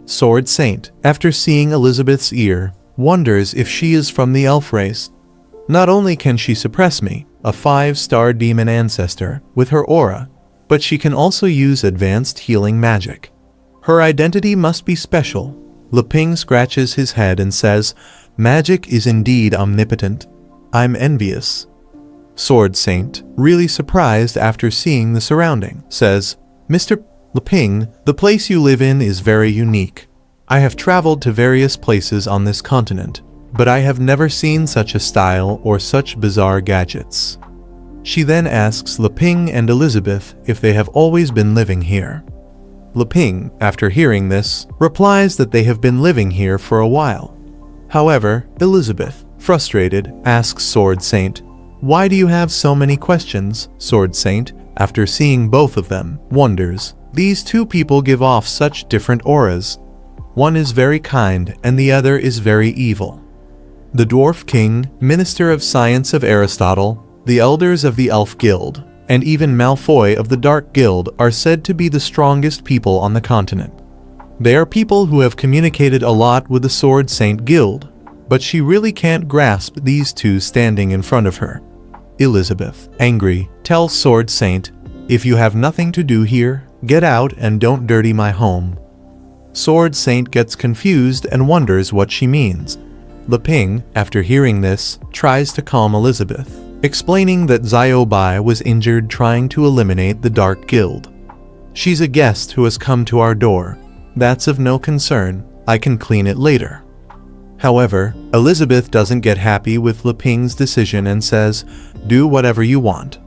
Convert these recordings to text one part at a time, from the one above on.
Sword Saint, after seeing Elizabeth's ear, wonders if she is from the elf race. Not only can she suppress me, a 5-star demon ancestor, with her aura, but she can also use advanced healing magic. Her identity must be special. Leping scratches his head and says, "Magic is indeed omnipotent. I'm envious." Sword Saint, really surprised after seeing the surrounding, says, "Mr. Leping, the place you live in is very unique. I have traveled to various places on this continent, but I have never seen such a style or such bizarre gadgets." She then asks Leping and Elizabeth if they have always been living here. Leping, after hearing this, replies that they have been living here for a while. However, Elizabeth, frustrated, asks Sword Saint, "Why do you have so many questions?" Sword Saint, after seeing both of them, wonders, "These two people give off such different auras. One is very kind and the other is very evil." The Dwarf King, Minister of Science of Aristotle, the Elders of the Elf Guild, and even Malfoy of the Dark Guild are said to be the strongest people on the continent. They are people who have communicated a lot with the Sword Saint Guild, but she really can't grasp these two standing in front of her. Elizabeth, angry, tells Sword Saint, "If you have nothing to do here, get out and don't dirty my home." Sword Saint gets confused and wonders what she means. Leping, after hearing this, tries to calm Elizabeth, explaining that Ziobai was injured trying to eliminate the Dark Guild. "She's a guest who has come to our door. That's of no concern. I can clean it later." However, Elizabeth doesn't get happy with Leping's decision and says, "Do whatever you want."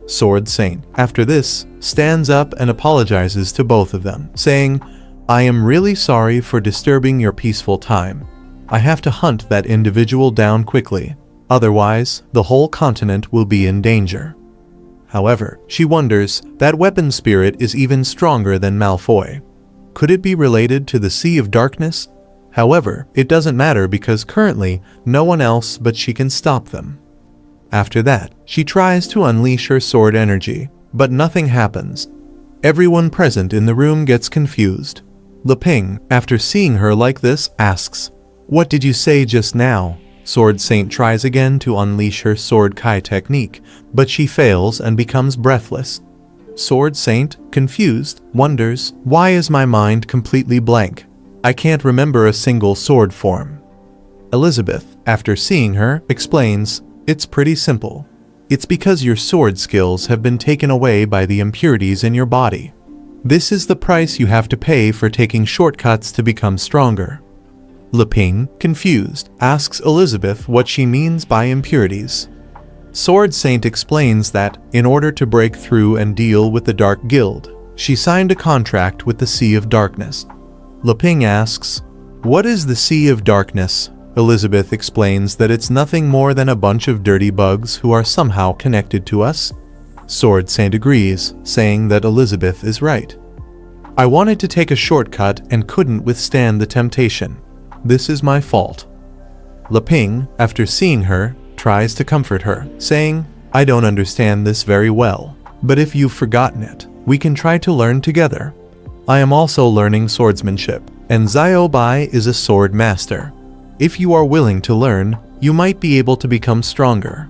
Sword Saint, after this, stands up and apologizes to both of them, saying, "I am really sorry for disturbing your peaceful time. I have to hunt that individual down quickly. Otherwise, the whole continent will be in danger." However, she wonders that weapon spirit is even stronger than Malfoy. Could it be related to the Sea of Darkness? However, it doesn't matter because currently, no one else but she can stop them. After that, she tries to unleash her sword energy, but nothing happens. Everyone present in the room gets confused. Leping, after seeing her like this, asks, "What did you say just now?" Sword Saint tries again to unleash her Sword Kai technique, but she fails and becomes breathless. Sword Saint, confused, wonders, "Why is my mind completely blank? I can't remember a single sword form." Elizabeth, after seeing her, explains, "It's pretty simple. It's because your sword skills have been taken away by the impurities in your body. This is the price you have to pay for taking shortcuts to become stronger." Leping, confused, asks Elizabeth what she means by impurities. Sword Saint explains that, in order to break through and deal with the Dark Guild, she signed a contract with the Sea of Darkness. Leping asks, "What is the Sea of Darkness?" Elizabeth explains that it's nothing more than a bunch of dirty bugs who are somehow connected to us. Sword Saint agrees, saying that Elizabeth is right. "I wanted to take a shortcut and couldn't withstand the temptation. This is my fault." Leping, after seeing her, tries to comfort her, saying, "I don't understand this very well, but if you've forgotten it, we can try to learn together. I am also learning swordsmanship, and Ziobai is a sword master. If you are willing to learn, you might be able to become stronger."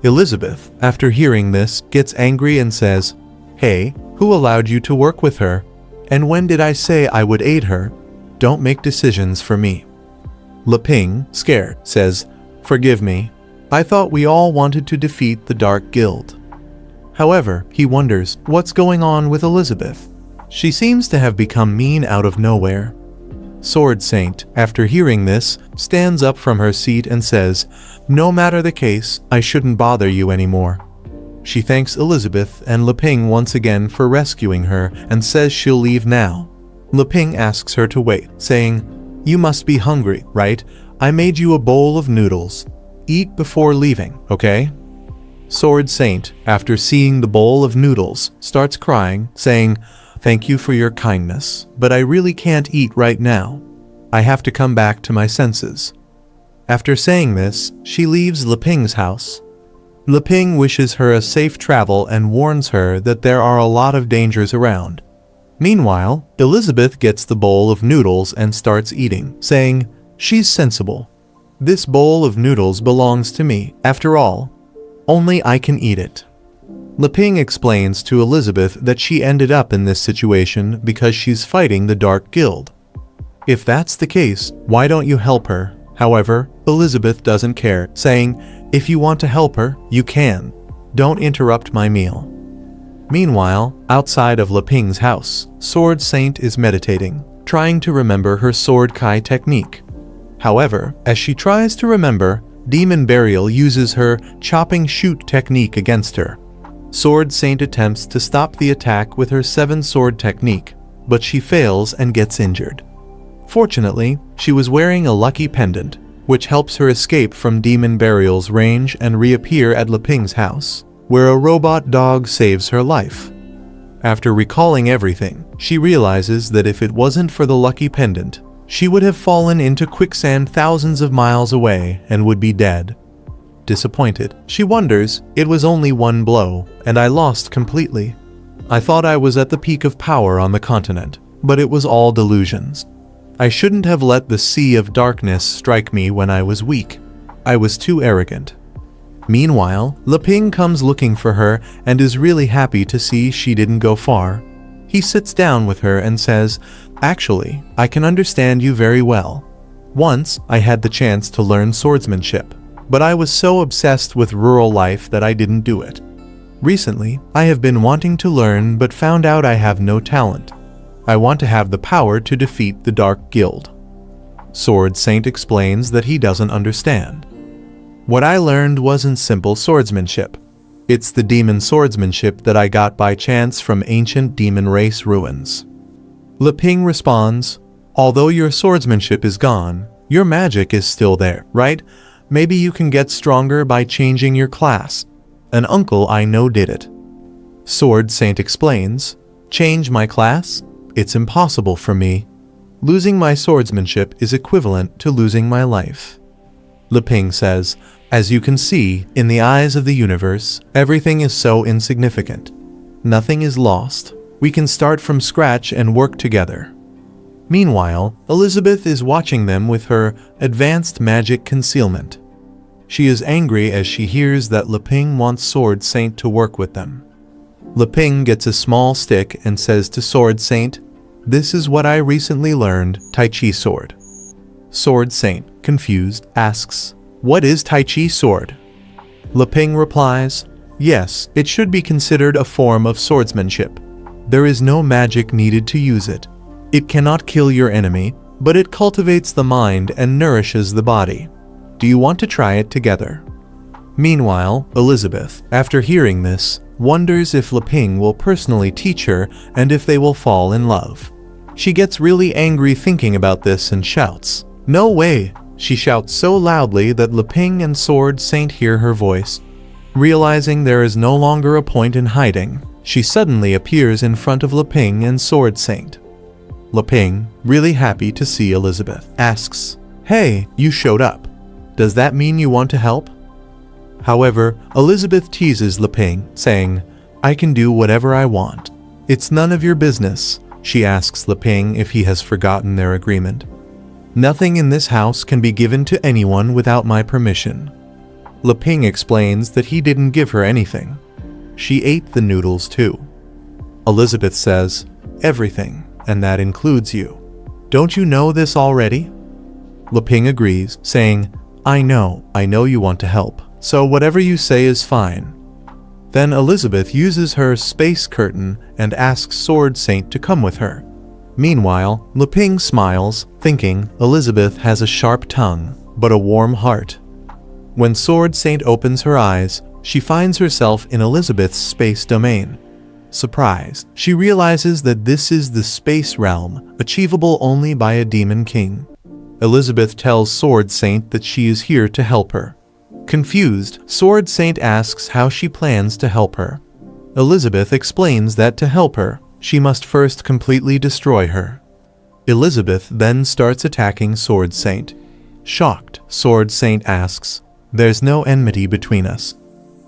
Elizabeth, after hearing this, gets angry and says, "Hey, who allowed you to work with her? And when did I say I would aid her? Don't make decisions for me." Leping, scared, says, "Forgive me. I thought we all wanted to defeat the Dark Guild." However, he wonders what's going on with Elizabeth. She seems to have become mean out of nowhere. Sword Saint, after hearing this, stands up from her seat and says, "No matter the case, I shouldn't bother you anymore." She thanks Elizabeth and Leping once again for rescuing her and says she'll leave now. Leping asks her to wait, saying, "You must be hungry, right? I made you a bowl of noodles. Eat before leaving, okay?" Sword Saint, after seeing the bowl of noodles, starts crying, saying, "Thank you for your kindness, but I really can't eat right now. I have to come back to my senses." After saying this, she leaves Leping's house. Leping wishes her a safe travel and warns her that there are a lot of dangers around. Meanwhile, Elizabeth gets the bowl of noodles and starts eating, saying, "She's sensible. This bowl of noodles belongs to me, after all. Only I can eat it." Leping explains to Elizabeth that she ended up in this situation because she's fighting the Dark Guild. If that's the case, why don't you help her? However, Elizabeth doesn't care, saying, "If you want to help her, you can. Don't interrupt my meal." Meanwhile, outside of Leping's house, Sword Saint is meditating, trying to remember her Sword Kai technique. However, as she tries to remember, Demon Burial uses her chopping shoot technique against her. Sword Saint attempts to stop the attack with her 7-sword technique, but she fails and gets injured. Fortunately, she was wearing a lucky pendant, which helps her escape from Demon Burial's range and reappear at Leping's house, where a robot dog saves her life. After recalling everything, she realizes that if it wasn't for the lucky pendant, she would have fallen into quicksand thousands of miles away and would be dead. Disappointed, she wonders, "It was only one blow, and I lost completely. I thought I was at the peak of power on the continent, but it was all delusions. I shouldn't have let the sea of darkness strike me when I was weak. I was too arrogant." Meanwhile, Leping comes looking for her and is really happy to see she didn't go far. He sits down with her and says, "Actually, I can understand you very well. Once, I had the chance to learn swordsmanship, but I was so obsessed with rural life that I didn't do it. Recently, I have been wanting to learn but found out I have no talent. I want to have the power to defeat the Dark Guild." Sword Saint explains that he doesn't understand. "What I learned wasn't simple swordsmanship. It's the demon swordsmanship that I got by chance from ancient demon race ruins." Leping responds, "Although your swordsmanship is gone, your magic is still there, right? Maybe you can get stronger by changing your class. An uncle I know did it." Sword Saint explains, "Change my class? It's impossible for me. Losing my swordsmanship is equivalent to losing my life." Leping says, "As you can see, in the eyes of the universe, everything is so insignificant. Nothing is lost. We can start from scratch and work together." Meanwhile, Elizabeth is watching them with her advanced magic concealment. She is angry as she hears that Leping wants Sword Saint to work with them. Leping gets a small stick and says to Sword Saint, "This is what I recently learned, Tai Chi sword." Sword Saint, confused, asks, "What is Tai Chi sword?" Leping replies, "Yes, it should be considered a form of swordsmanship. There is no magic needed to use it. It cannot kill your enemy, but it cultivates the mind and nourishes the body. Do you want to try it together?" Meanwhile, Elizabeth, after hearing this, wonders if Leping will personally teach her and if they will fall in love. She gets really angry thinking about this and shouts, "No way!" She shouts so loudly that Leping and Sword Saint hear her voice. Realizing there is no longer a point in hiding, she suddenly appears in front of Leping and Sword Saint. Leping, really happy to see Elizabeth, asks, "Hey, you showed up. Does that mean you want to help?" However, Elizabeth teases Leping, saying, "I can do whatever I want. It's none of your business." She asks Leping if he has forgotten their agreement. "Nothing in this house can be given to anyone without my permission." Leping explains that he didn't give her anything. She ate the noodles too. Elizabeth says, "Everything, and that includes you. Don't you know this already?" Leping agrees, saying, I know you want to help, so whatever you say is fine." Then Elizabeth uses her space curtain and asks Sword Saint to come with her. Meanwhile, Leping smiles, thinking Elizabeth has a sharp tongue, but a warm heart. When Sword Saint opens her eyes, she finds herself in Elizabeth's space domain. Surprised, she realizes that this is the space realm, achievable only by a demon king. Elizabeth tells Sword Saint that she is here to help her. Confused, Sword Saint asks how she plans to help her. Elizabeth explains that to help her, she must first completely destroy her. Elizabeth then starts attacking Sword Saint. Shocked, Sword Saint asks, "There's no enmity between us.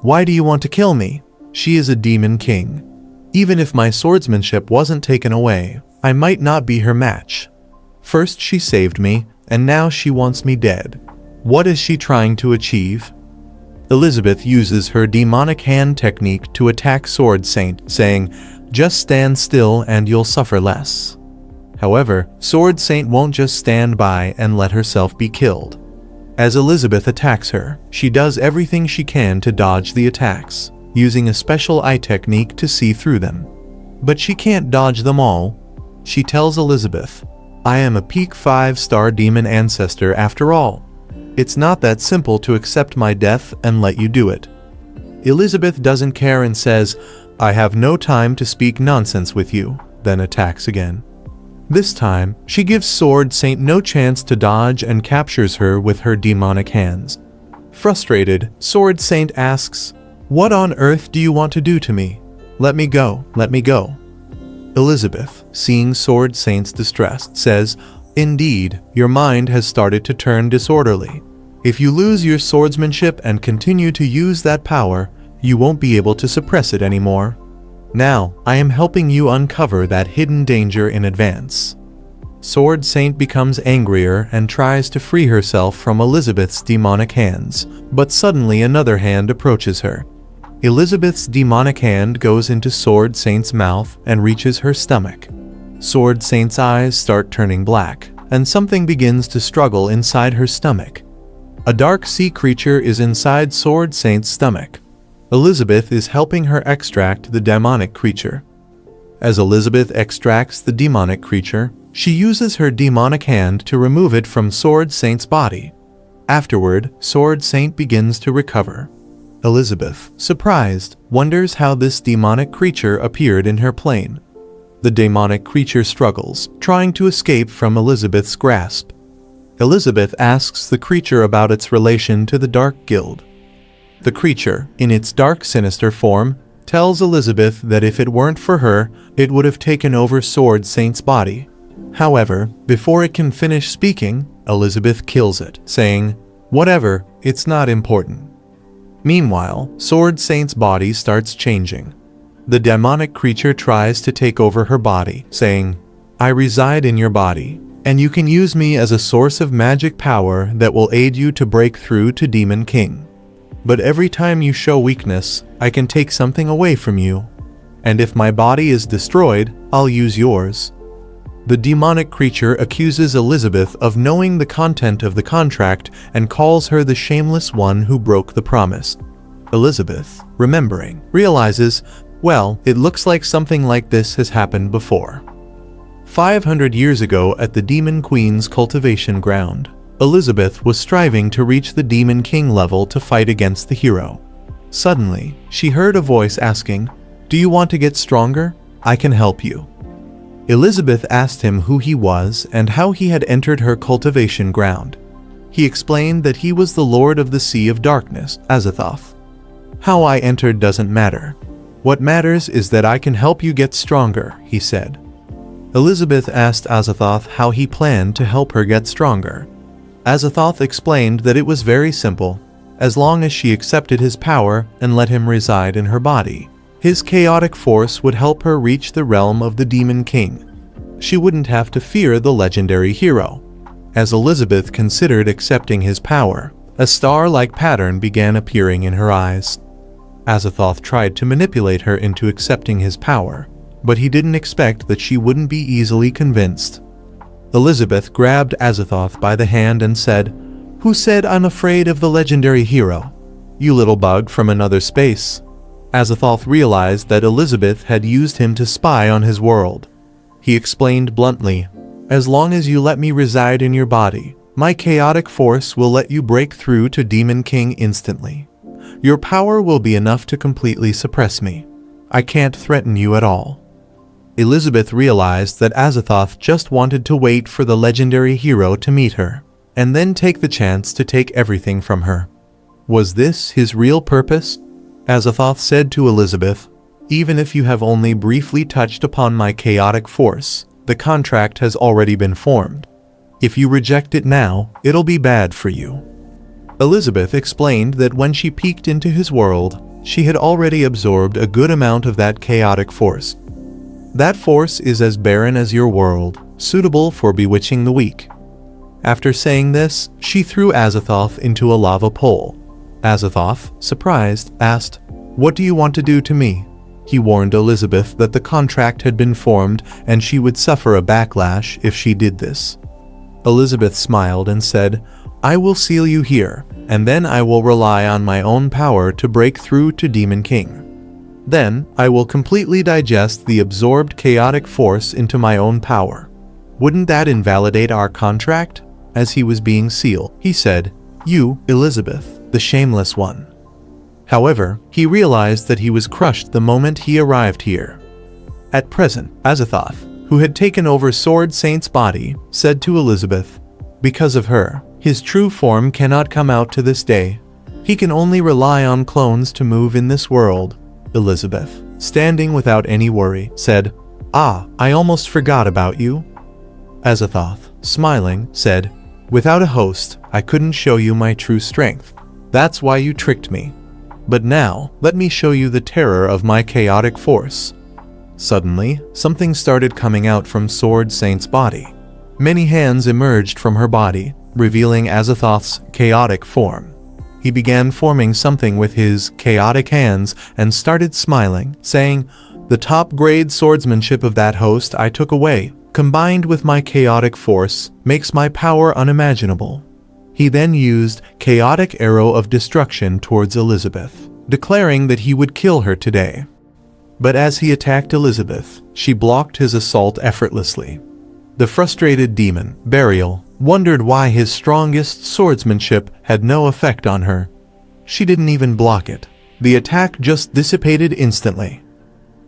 Why do you want to kill me? She is a demon king. Even if my swordsmanship wasn't taken away, I might not be her match. First she saved me, and now she wants me dead. What is she trying to achieve? Elizabeth uses her demonic hand technique to attack Sword Saint, saying, "Just stand still and you'll suffer less." However, Sword Saint won't just stand by and let herself be killed. As Elizabeth attacks her, she does everything she can to dodge the attacks, using a special eye technique to see through them. But she can't dodge them all. She tells Elizabeth, "I am a peak 5-star demon ancestor after all. It's not that simple to accept my death and let you do it." Elizabeth doesn't care and says, "I have no time to speak nonsense with you," then attacks again. This time, she gives Sword Saint no chance to dodge and captures her with her demonic hands. Frustrated, Sword Saint asks, "What on earth do you want to do to me? Let me go, let me go." Elizabeth, seeing Sword Saint's distress, says, "Indeed, your mind has started to turn disorderly. If you lose your swordsmanship and continue to use that power, you won't be able to suppress it anymore. Now, I am helping you uncover that hidden danger in advance." Sword Saint becomes angrier and tries to free herself from Elizabeth's demonic hands, but suddenly another hand approaches her. Elizabeth's demonic hand goes into Sword Saint's mouth and reaches her stomach. Sword Saint's eyes start turning black, and something begins to struggle inside her stomach. A dark sea creature is inside Sword Saint's stomach. Elizabeth is helping her extract the demonic creature. As Elizabeth extracts the demonic creature, she uses her demonic hand to remove it from Sword Saint's body. Afterward, Sword Saint begins to recover. Elizabeth, surprised, wonders how this demonic creature appeared in her plane. The demonic creature struggles, trying to escape from Elizabeth's grasp. Elizabeth asks the creature about its relation to the Dark Guild. The creature, in its dark, sinister form, tells Elizabeth that if it weren't for her, it would have taken over Sword Saint's body. However, before it can finish speaking, Elizabeth kills it, saying, "Whatever, it's not important." Meanwhile, Sword Saint's body starts changing. The demonic creature tries to take over her body, saying, "I reside in your body, and you can use me as a source of magic power that will aid you to break through to Demon King. But every time you show weakness, I can take something away from you. And if my body is destroyed, I'll use yours." The demonic creature accuses Elizabeth of knowing the content of the contract and calls her the shameless one who broke the promise. Elizabeth, remembering, realizes, well, it looks like something like this has happened before. 500 years ago at the Demon Queen's cultivation ground, Elizabeth was striving to reach the Demon King level to fight against the hero. Suddenly, she heard a voice asking, "Do you want to get stronger? I can help you." Elizabeth asked him who he was and how he had entered her cultivation ground. He explained that he was the Lord of the Sea of Darkness, Azathoth. "How I entered doesn't matter. What matters is that I can help you get stronger," he said. Elizabeth asked Azathoth how he planned to help her get stronger. Azathoth explained that it was very simple. As long as she accepted his power and let him reside in her body, his chaotic force would help her reach the realm of the Demon King. She wouldn't have to fear the legendary hero. As Elizabeth considered accepting his power, a star-like pattern began appearing in her eyes. Azathoth tried to manipulate her into accepting his power, but he didn't expect that she wouldn't be easily convinced. Elizabeth grabbed Azathoth by the hand and said, "Who said I'm afraid of the legendary hero? You little bug from another space." Azathoth realized that Elizabeth had used him to spy on his world. He explained bluntly, "As long as you let me reside in your body, my chaotic force will let you break through to Demon King instantly. Your power will be enough to completely suppress me. I can't threaten you at all." Elizabeth realized that Azathoth just wanted to wait for the legendary hero to meet her, and then take the chance to take everything from her. Was this his real purpose? Azathoth said to Elizabeth, "Even if you have only briefly touched upon my chaotic force, the contract has already been formed. If you reject it now, it'll be bad for you." Elizabeth explained that when she peeked into his world, she had already absorbed a good amount of that chaotic force. That force is as barren as your world, suitable for bewitching the weak. After saying this, she threw Azathoth into a lava pool. Azathoth, surprised, asked, "What do you want to do to me?" He warned Elizabeth that the contract had been formed and she would suffer a backlash if she did this. Elizabeth smiled and said, "I will seal you here, and then I will rely on my own power to break through to Demon King. Then, I will completely digest the absorbed chaotic force into my own power. Wouldn't that invalidate our contract?" As he was being sealed, he said, "You, Elizabeth, the shameless one." However, he realized that he was crushed the moment he arrived here. At present, Azathoth, who had taken over Sword Saint's body, said to Elizabeth, "Because of her, his true form cannot come out to this day. He can only rely on clones to move in this world." Elizabeth, standing without any worry, said, "Ah, I almost forgot about you." Azathoth, smiling, said, "Without a host, I couldn't show you my true strength. That's why you tricked me. But now, let me show you the terror of my chaotic force." Suddenly, something started coming out from Sword Saint's body. Many hands emerged from her body, revealing Azathoth's chaotic form. He began forming something with his chaotic hands and started smiling, saying, "The top-grade swordsmanship of that host I took away, combined with my chaotic force, makes my power unimaginable." He then used Chaotic Arrow of Destruction towards Elizabeth, declaring that he would kill her today. But as he attacked Elizabeth, she blocked his assault effortlessly. The frustrated demon, Burial, wondered why his strongest swordsmanship had no effect on her. She didn't even block it. The attack just dissipated instantly.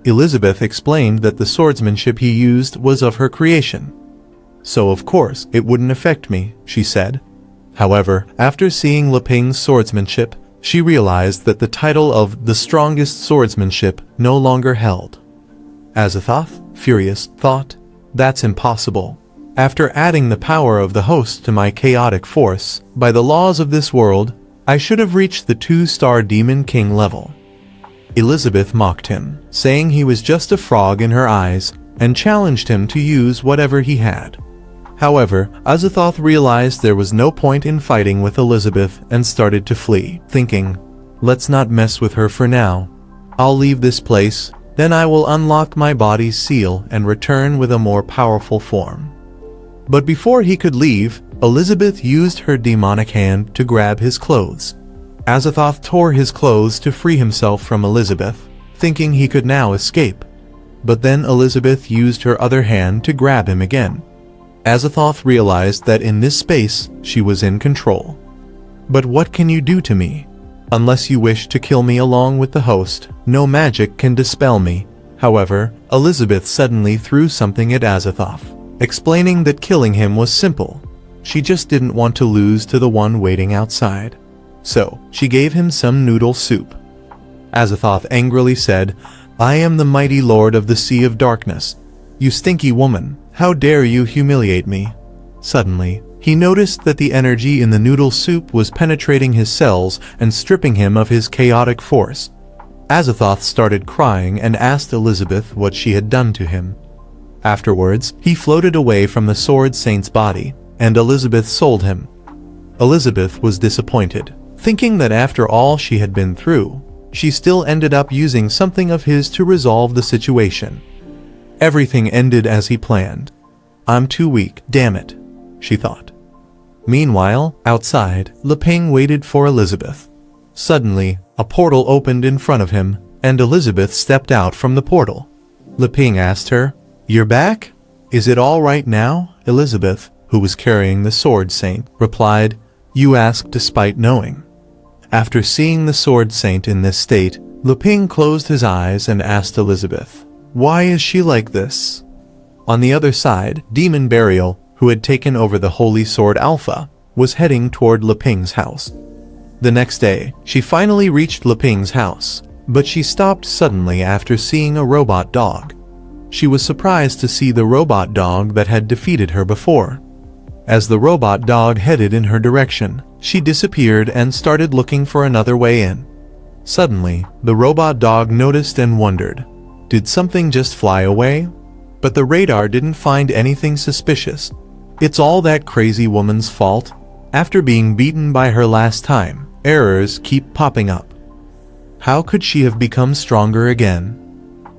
Elizabeth explained that the swordsmanship he used was of her creation. "So of course, it wouldn't affect me," she said. However, after seeing Leping's swordsmanship, she realized that the title of the strongest swordsmanship no longer held. Azathoth, furious, thought, "That's impossible. After adding the power of the host to my chaotic force, by the laws of this world, I should have reached the 2-star Demon King level." Elizabeth mocked him, saying he was just a frog in her eyes, and challenged him to use whatever he had. However, Azathoth realized there was no point in fighting with Elizabeth and started to flee, thinking, "Let's not mess with her for now. I'll leave this place, then I will unlock my body's seal and return with a more powerful form." But before he could leave, Elizabeth used her demonic hand to grab his clothes. Azathoth tore his clothes to free himself from Elizabeth, thinking he could now escape. But then Elizabeth used her other hand to grab him again. Azathoth realized that in this space, she was in control. "But what can you do to me? Unless you wish to kill me along with the host, no magic can dispel me." However, Elizabeth suddenly threw something at Azathoth, explaining that killing him was simple. She just didn't want to lose to the one waiting outside. So, she gave him some noodle soup. Azathoth angrily said, "I am the mighty lord of the Sea of Darkness. You stinky woman, how dare you humiliate me?" Suddenly, he noticed that the energy in the noodle soup was penetrating his cells and stripping him of his chaotic force. Azathoth started crying and asked Elizabeth what she had done to him. Afterwards, he floated away from the Sword Saint's body, and Elizabeth sold him. Elizabeth was disappointed, thinking that after all she had been through, she still ended up using something of his to resolve the situation. Everything ended as he planned. "I'm too weak, damn it," she thought. Meanwhile, outside, Leping waited for Elizabeth. Suddenly, a portal opened in front of him, and Elizabeth stepped out from the portal. Leping asked her, "You're back? Is it all right now?" Elizabeth, who was carrying the Sword Saint, replied, "You asked despite knowing." After seeing the Sword Saint in this state, Leping closed his eyes and asked Elizabeth, "Why is she like this?" On the other side, Demon Burial, who had taken over the Holy Sword Alpha, was heading toward Leping's house. The next day, she finally reached Leping's house, but she stopped suddenly after seeing a robot dog. She was surprised to see the robot dog that had defeated her before. As the robot dog headed in her direction, she disappeared and started looking for another way in. Suddenly, the robot dog noticed and wondered. Did something just fly away? But the radar didn't find anything suspicious. It's all that crazy woman's fault. After being beaten by her last time, errors keep popping up. How could she have become stronger again?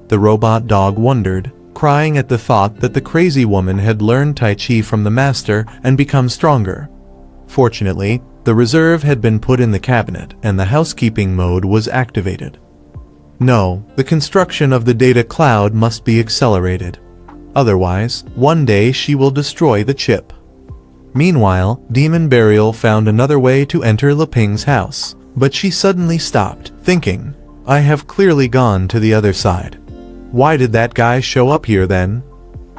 The robot dog wondered, crying at the thought that the crazy woman had learned Tai Chi from the master and become stronger. Fortunately, the reserve had been put in the cabinet and the housekeeping mode was activated. No, the construction of the data cloud must be accelerated. Otherwise, one day she will destroy the chip. Meanwhile, Demon Burial found another way to enter Leping's house, but she suddenly stopped, thinking, I have clearly gone to the other side. Why did that guy show up here then?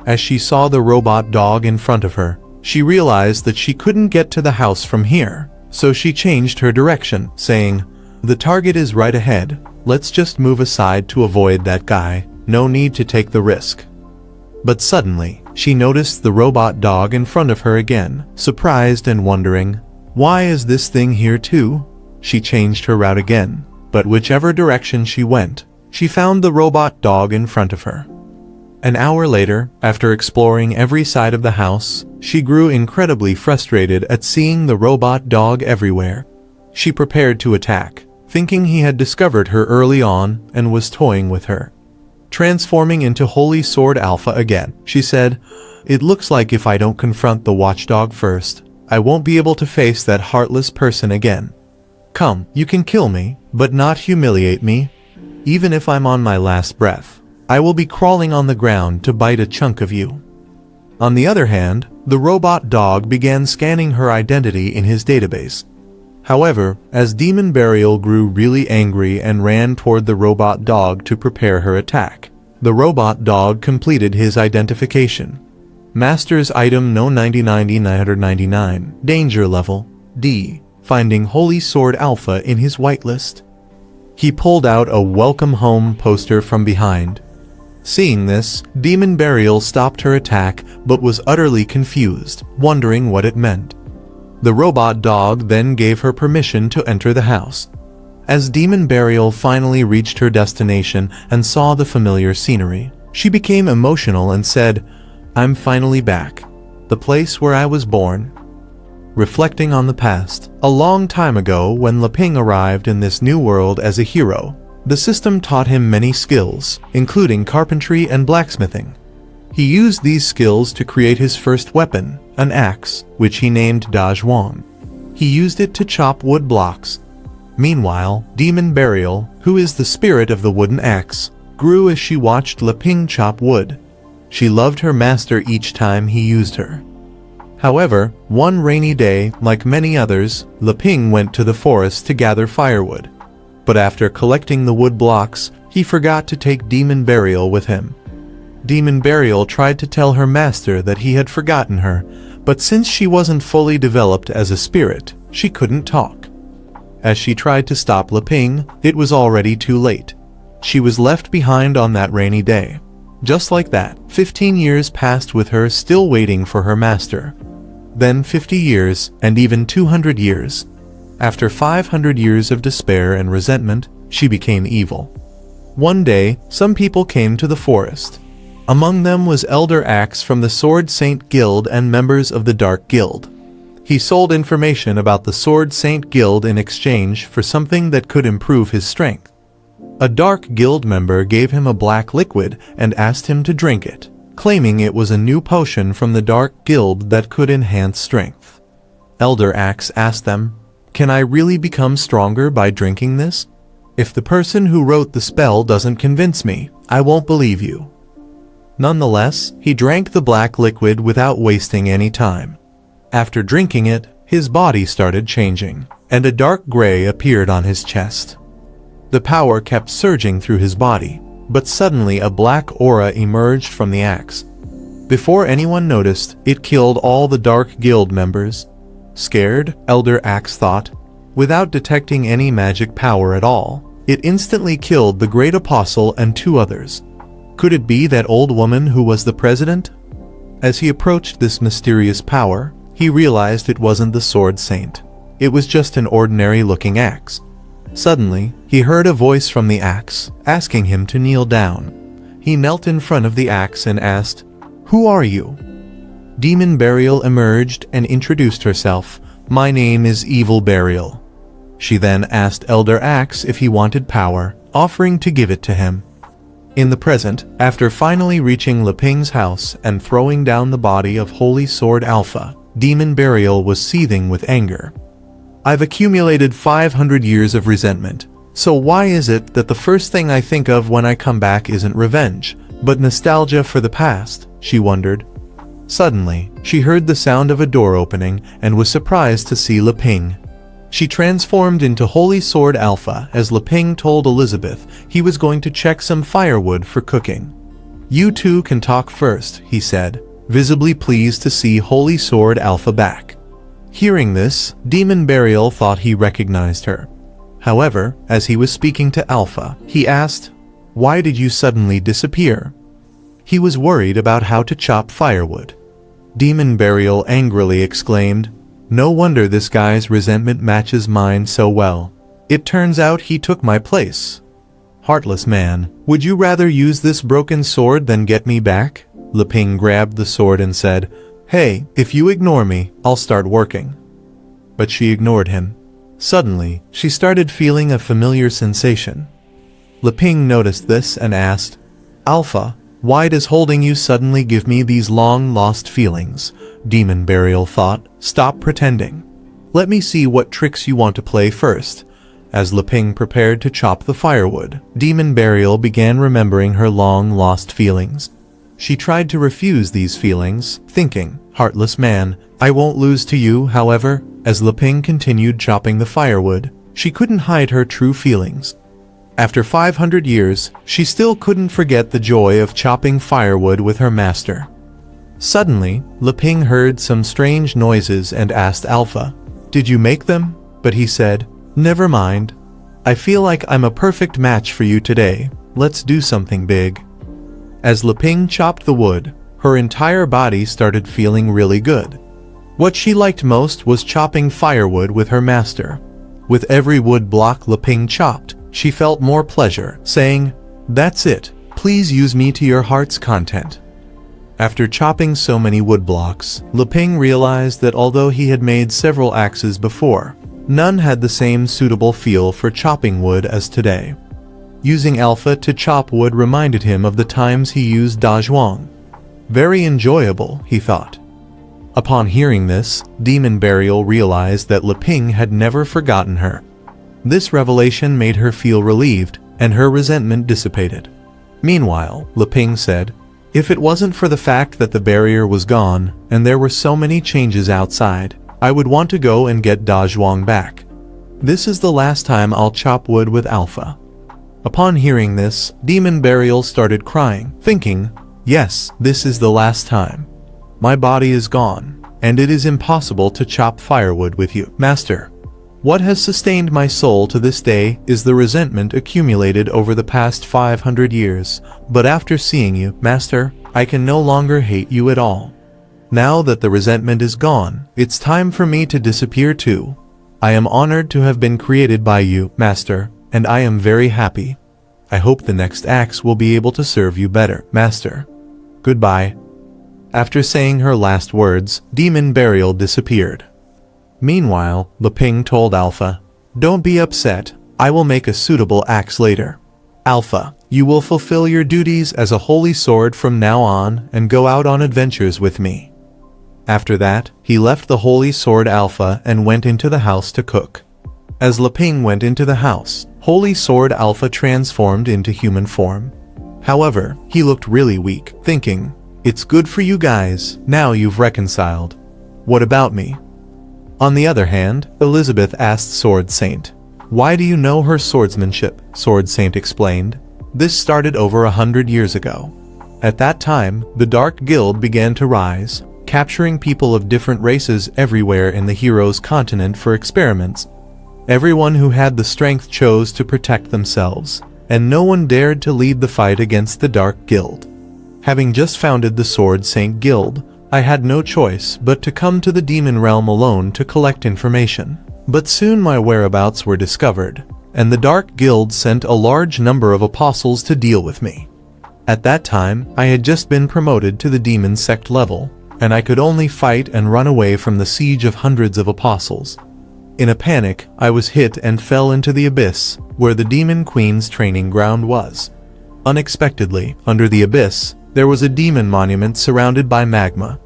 As she saw the robot dog in front of her, she realized that she couldn't get to the house from here, so she changed her direction, saying, the target is right ahead, let's just move aside to avoid that guy, no need to take the risk. But suddenly, she noticed the robot dog in front of her again, surprised and wondering, why is this thing here too? She changed her route again, but whichever direction she went, she found the robot dog in front of her. An hour later, after exploring every side of the house, she grew incredibly frustrated at seeing the robot dog everywhere. She prepared to attack, thinking he had discovered her early on and was toying with her. Transforming into Holy Sword Alpha again, she said, it looks like if I don't confront the watchdog first, I won't be able to face that heartless person again. Come, you can kill me, but not humiliate me. Even if I'm on my last breath, I will be crawling on the ground to bite a chunk of you. On the other hand, the robot dog began scanning her identity in his database. However, as Demon Burial grew really angry and ran toward the robot dog to prepare her attack, the robot dog completed his identification. Master's item No 999, Danger Level D, finding Holy Sword Alpha in his whitelist. He pulled out a welcome home poster from behind. Seeing this, Demon Burial stopped her attack but was utterly confused, wondering what it meant. The robot dog then gave her permission to enter the house. As Demon Burial finally reached her destination and saw the familiar scenery, she became emotional and said, I'm finally back. The place where I was born. Reflecting on the past, a long time ago when Leping arrived in this new world as a hero, the system taught him many skills, including carpentry and blacksmithing. He used these skills to create his first weapon, an axe, which he named Dazhuang. He used it to chop wood blocks. Meanwhile, Demon Burial, who is the spirit of the wooden axe, grew as she watched Leping chop wood. She loved her master each time he used her. However, one rainy day, like many others, Leping went to the forest to gather firewood. But after collecting the wood blocks, he forgot to take Demon Burial with him. Demon Burial tried to tell her master that he had forgotten her, but since she wasn't fully developed as a spirit, she couldn't talk. As she tried to stop Leping, it was already too late. She was left behind on that rainy day. Just like that, 15 years passed with her still waiting for her master. Then 50 years, and even 200 years. After 500 years of despair and resentment, she became evil. One day, some people came to the forest. Among them was Elder Axe from the Sword Saint Guild and members of the Dark Guild. He sold information about the Sword Saint Guild in exchange for something that could improve his strength. A Dark Guild member gave him a black liquid and asked him to drink it, claiming it was a new potion from the Dark Guild that could enhance strength. Elder Axe asked them, "Can I really become stronger by drinking this? If the person who wrote the spell doesn't convince me, I won't believe you." Nonetheless, he drank the black liquid without wasting any time. After drinking it, his body started changing, and a dark gray appeared on his chest. The power kept surging through his body, but suddenly a black aura emerged from the axe. Before anyone noticed, it killed all the Dark Guild members. Scared, Elder Axe thought, without detecting any magic power at all, it instantly killed the Great Apostle and 2 others. Could it be that old woman who was the president? As he approached this mysterious power, he realized it wasn't the Sword Saint. It was just an ordinary-looking axe. Suddenly, he heard a voice from the axe, asking him to kneel down. He knelt in front of the axe and asked, "Who are you?" Demon Burial emerged and introduced herself. "My name is Evil Burial." She then asked Elder Axe if he wanted power, offering to give it to him. In the present, after finally reaching Leping's house and throwing down the body of Holy Sword Alpha, Demon Burial was seething with anger. "I've accumulated 500 years of resentment, so why is it that the first thing I think of when I come back isn't revenge, but nostalgia for the past?" she wondered. Suddenly, she heard the sound of a door opening and was surprised to see Leping. She transformed into Holy Sword Alpha as Leping told Elizabeth he was going to check some firewood for cooking. "You two can talk first," he said, visibly pleased to see Holy Sword Alpha back. Hearing this, Demon Burial thought he recognized her. However, as he was speaking to Alpha, he asked, "Why did you suddenly disappear?" He was worried about how to chop firewood. Demon Burial angrily exclaimed, "No wonder this guy's resentment matches mine so well. It turns out he took my place. Heartless man, would you rather use this broken sword than get me back?" Leping grabbed the sword and said, "Hey, if you ignore me, I'll start working." But she ignored him. Suddenly, she started feeling a familiar sensation. Leping noticed this and asked, "Alpha, why does holding you suddenly give me these long-lost feelings?" Demon Burial thought, "Stop pretending. Let me see what tricks you want to play first." As Leping prepared to chop the firewood, Demon Burial began remembering her long-lost feelings. She tried to refuse these feelings, thinking, "Heartless man, I won't lose to you." However, as Leping continued chopping the firewood, she couldn't hide her true feelings. After 500 years, she still couldn't forget the joy of chopping firewood with her master. Suddenly, Leping heard some strange noises and asked Alpha, "Did you make them?" But he said, "Never mind. I feel like I'm a perfect match for you today. Let's do something big." As Leping chopped the wood, her entire body started feeling really good. What she liked most was chopping firewood with her master. With every wood block Leping chopped, she felt more pleasure, saying, "That's it. Please use me to your heart's content." After chopping so many wood blocks, Leping realized that although he had made several axes before, none had the same suitable feel for chopping wood as today. Using Alpha to chop wood reminded him of the times he used Dazhuang. Very enjoyable, he thought. Upon hearing this, Demon Burial realized that Leping had never forgotten her. This revelation made her feel relieved, and her resentment dissipated. Meanwhile, Leping said, "If it wasn't for the fact that the barrier was gone, and there were so many changes outside, I would want to go and get Dazhuang back. This is the last time I'll chop wood with Alpha." Upon hearing this, Demon Burial started crying, thinking, "Yes, this is the last time. My body is gone, and it is impossible to chop firewood with you, Master. What has sustained my soul to this day is the resentment accumulated over the past 500 years, but after seeing you, Master, I can no longer hate you at all. Now that the resentment is gone, it's time for me to disappear too. I am honored to have been created by you, Master, and I am very happy. I hope the next axe will be able to serve you better, Master. Goodbye." After saying her last words, Demon Burial disappeared. Meanwhile, Leping told Alpha, "Don't be upset, I will make a suitable axe later. Alpha, you will fulfill your duties as a holy sword from now on and go out on adventures with me." After that, he left the Holy Sword Alpha and went into the house to cook. As Leping went into the house, Holy Sword Alpha transformed into human form. However, he looked really weak, thinking, "It's good for you guys, now you've reconciled. What about me?" On the other hand, Elizabeth asked Sword Saint, "Why do you know her swordsmanship?" Sword Saint explained, "This started over 100 years ago. At that time, the Dark Guild began to rise, capturing people of different races everywhere in the hero's continent for experiments. Everyone who had the strength chose to protect themselves, and no one dared to lead the fight against the Dark Guild. Having just founded the Sword Saint Guild, I had no choice but to come to the demon realm alone to collect information. But soon my whereabouts were discovered, and the Dark Guild sent a large number of apostles to deal with me. At that time, I had just been promoted to the demon sect level, and I could only fight and run away from the siege of hundreds of apostles. In a panic, I was hit and fell into the abyss, where the Demon Queen's training ground was. Unexpectedly, under the abyss, there was a demon monument surrounded by magma.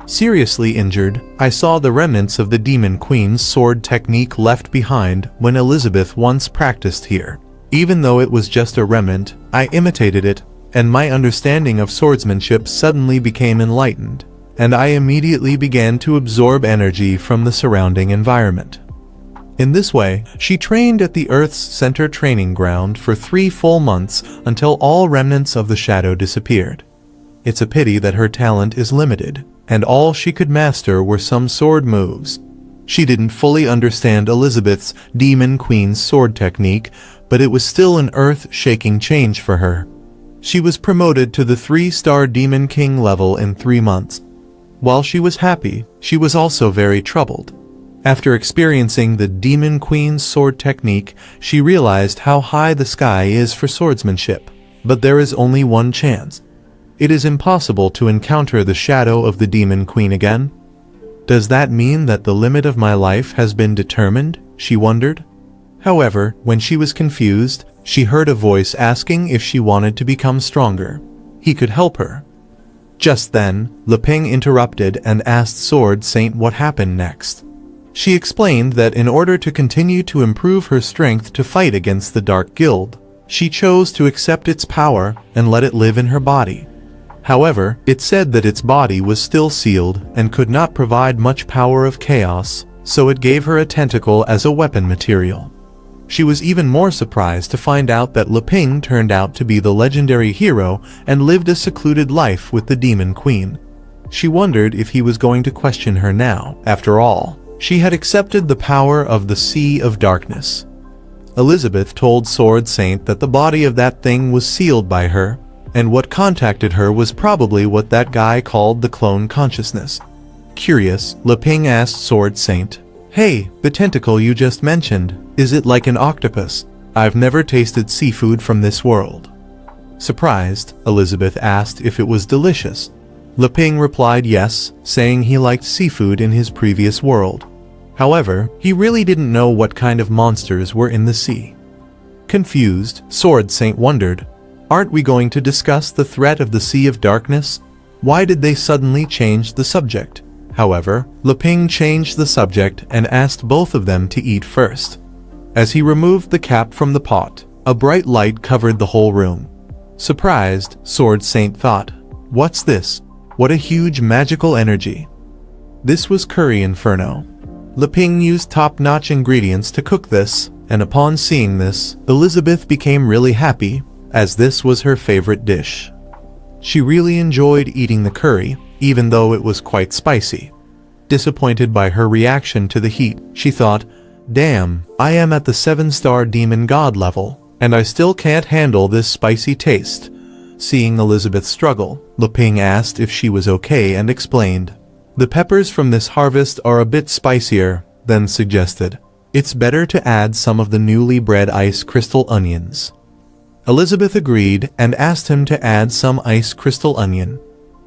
Seriously injured, I saw the remnants of the Demon Queen's sword technique left behind when Elizabeth once practiced here. Even though it was just a remnant, I imitated it, and my understanding of swordsmanship suddenly became enlightened, and I immediately began to absorb energy from the surrounding environment. In this way, she trained at the Earth's center training ground for 3 full months until all remnants of the shadow disappeared. It's a pity that her talent is limited, and all she could master were some sword moves. She didn't fully understand Elizabeth's Demon Queen's sword technique, but it was still an earth-shaking change for her. She was promoted to the 3-star Demon King level in 3 months. While she was happy, she was also very troubled. After experiencing the Demon Queen's sword technique, she realized how high the sky is for swordsmanship. But there is only one chance. It is impossible to encounter the shadow of the Demon Queen again. Does that mean that the limit of my life has been determined? She wondered. However, when she was confused, she heard a voice asking if she wanted to become stronger. He could help her. Just then, Leping interrupted and asked Sword Saint what happened next. She explained that in order to continue to improve her strength to fight against the Dark Guild, she chose to accept its power and let it live in her body. However, it said that its body was still sealed and could not provide much power of chaos, so it gave her a tentacle as a weapon material. She was even more surprised to find out that Leping turned out to be the legendary hero and lived a secluded life with the Demon Queen. She wondered if he was going to question her now. After all, she had accepted the power of the Sea of Darkness. Elizabeth told Sword Saint that the body of that thing was sealed by her, and what contacted her was probably what that guy called the clone consciousness. Curious, Leping asked Sword Saint, "Hey, the tentacle you just mentioned, is it like an octopus? I've never tasted seafood from this world." Surprised, Elizabeth asked if it was delicious. Leping replied yes, saying he liked seafood in his previous world. However, he really didn't know what kind of monsters were in the sea. Confused, Sword Saint wondered, "Aren't we going to discuss the threat of the Sea of Darkness? Why did they suddenly change the subject?" However, Leping changed the subject and asked both of them to eat first. As he removed the cap from the pot, a bright light covered the whole room. Surprised, Sword Saint thought, "What's this? What a huge magical energy." This was curry inferno. Leping used top-notch ingredients to cook this, and upon seeing this, Elizabeth became really happy, as this was her favorite dish. She really enjoyed eating the curry, even though it was quite spicy. Disappointed by her reaction to the heat, she thought, "Damn, I am at the 7-star demon god level, and I still can't handle this spicy taste." Seeing Elizabeth struggle, Leping asked if she was okay and explained, "The peppers from this harvest are a bit spicier," then suggested, "It's better to add some of the newly bred ice crystal onions." Elizabeth agreed and asked him to add some ice crystal onion.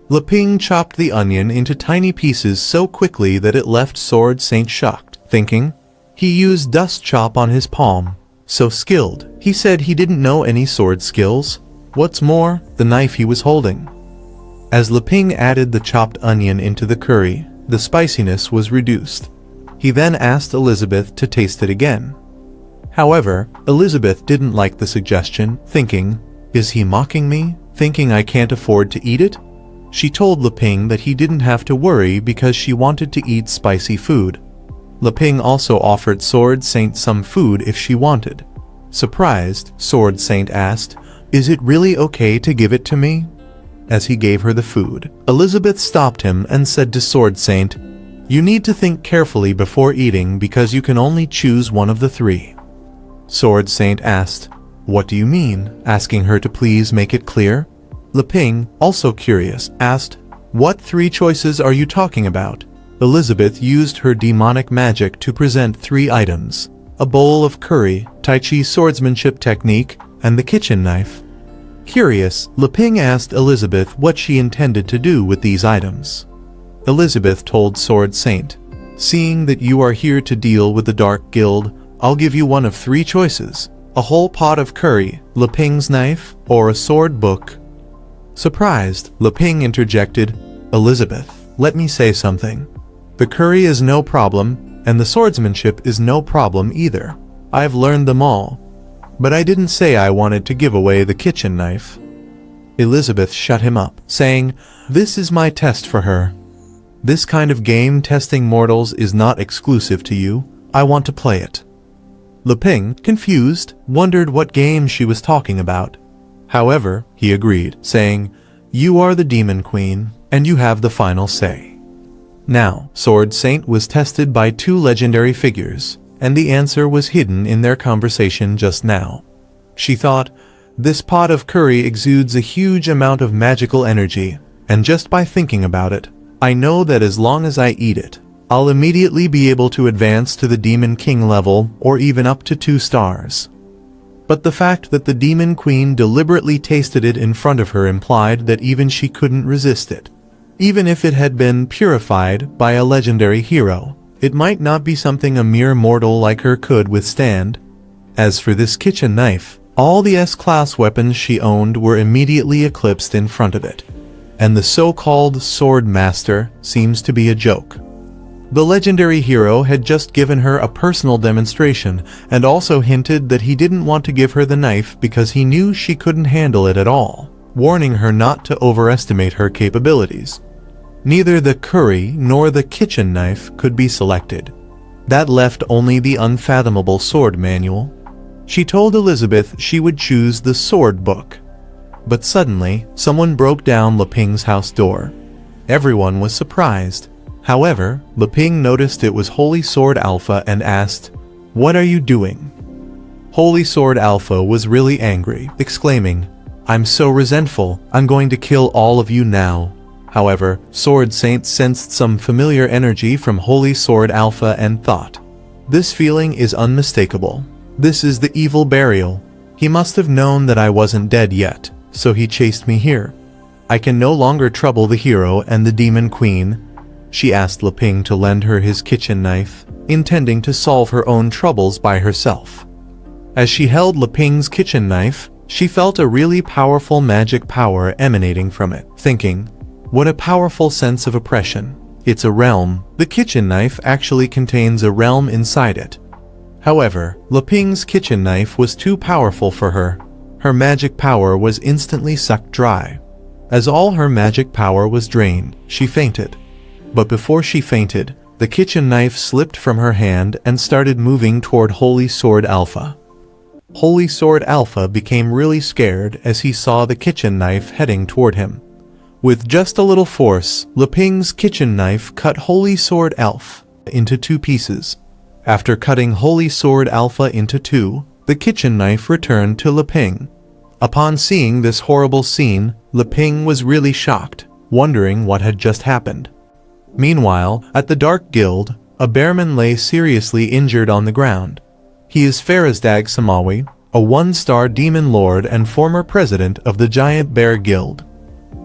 Leping chopped the onion into tiny pieces so quickly that it left Sword Saint shocked, thinking, he used dust chop on his palm. So skilled. He said he didn't know any sword skills. What's more, the knife he was holding. As Leping added the chopped onion into the curry, the spiciness was reduced. He then asked Elizabeth to taste it again. However, Elizabeth didn't like the suggestion, thinking, "Is he mocking me, thinking I can't afford to eat it?" She told Leping that he didn't have to worry because she wanted to eat spicy food. Leping also offered Sword Saint some food if she wanted. Surprised, Sword Saint asked, "Is it really okay to give it to me?" As he gave her the food, Elizabeth stopped him and said to Sword Saint, "You need to think carefully before eating because you can only choose one of the 3. Sword Saint asked, "What do you mean?" asking her to please make it clear. Leping, also curious, asked, "What 3 choices are you talking about?" Elizabeth used her demonic magic to present 3 items. a bowl of curry, Tai Chi swordsmanship technique, and the kitchen knife. Curious, Leping asked Elizabeth what she intended to do with these items. Elizabeth told Sword Saint, "Seeing that you are here to deal with the Dark Guild, I'll give you one of 3 choices: a whole pot of curry, Leping's knife, or a sword book." Surprised, Leping interjected, "Elizabeth, let me say something. The curry is no problem, and the swordsmanship is no problem either. I've learned them all. But I didn't say I wanted to give away the kitchen knife." Elizabeth shut him up, saying, "This is my test for her. This kind of game testing mortals is not exclusive to you. I want to play it." Leping, confused, wondered what game she was talking about. However, he agreed, saying, "You are the Demon Queen, and you have the final say." Now, Sword Saint was tested by 2 legendary figures, and the answer was hidden in their conversation just now. She thought, "This pot of curry exudes a huge amount of magical energy, and just by thinking about it, I know that as long as I eat it, I'll immediately be able to advance to the Demon King level or even up to 2 stars." But the fact that the Demon Queen deliberately tasted it in front of her implied that even she couldn't resist it. Even if it had been purified by a legendary hero, it might not be something a mere mortal like her could withstand. As for this kitchen knife, all the S-class weapons she owned were immediately eclipsed in front of it. And the so-called Sword Master seems to be a joke. The legendary hero had just given her a personal demonstration and also hinted that he didn't want to give her the knife because he knew she couldn't handle it at all, warning her not to overestimate her capabilities. Neither the curry nor the kitchen knife could be selected. That left only the unfathomable sword manual. She told Elizabeth she would choose the sword book. But suddenly, someone broke down Leping's house door. Everyone was surprised. However, Leping noticed it was Holy Sword Alpha and asked, "What are you doing?" Holy Sword Alpha was really angry, exclaiming, "I'm so resentful, I'm going to kill all of you now." However, Sword Saint sensed some familiar energy from Holy Sword Alpha and thought, "This feeling is unmistakable. This is the evil burial. He must have known that I wasn't dead yet, so he chased me here. I can no longer trouble the hero and the Demon Queen." She asked Leping to lend her his kitchen knife, intending to solve her own troubles by herself. As she held Leping's kitchen knife, she felt a really powerful magic power emanating from it, thinking, "What a powerful sense of oppression. It's a realm. The kitchen knife actually contains a realm inside it." However, Leping's kitchen knife was too powerful for her. Her magic power was instantly sucked dry. As all her magic power was drained, she fainted. But before she fainted, the kitchen knife slipped from her hand and started moving toward Holy Sword Alpha. Holy Sword Alpha became really scared as he saw the kitchen knife heading toward him. With just a little force, Leping's kitchen knife cut Holy Sword Alpha into 2 pieces. After cutting Holy Sword Alpha into 2, the kitchen knife returned to Leping. Upon seeing this horrible scene, Leping was really shocked, wondering what had just happened. Meanwhile, at the Dark Guild, a bearman lay seriously injured on the ground. He is Farazdag Samawi, a 1-star demon lord and former president of the Giant Bear Guild.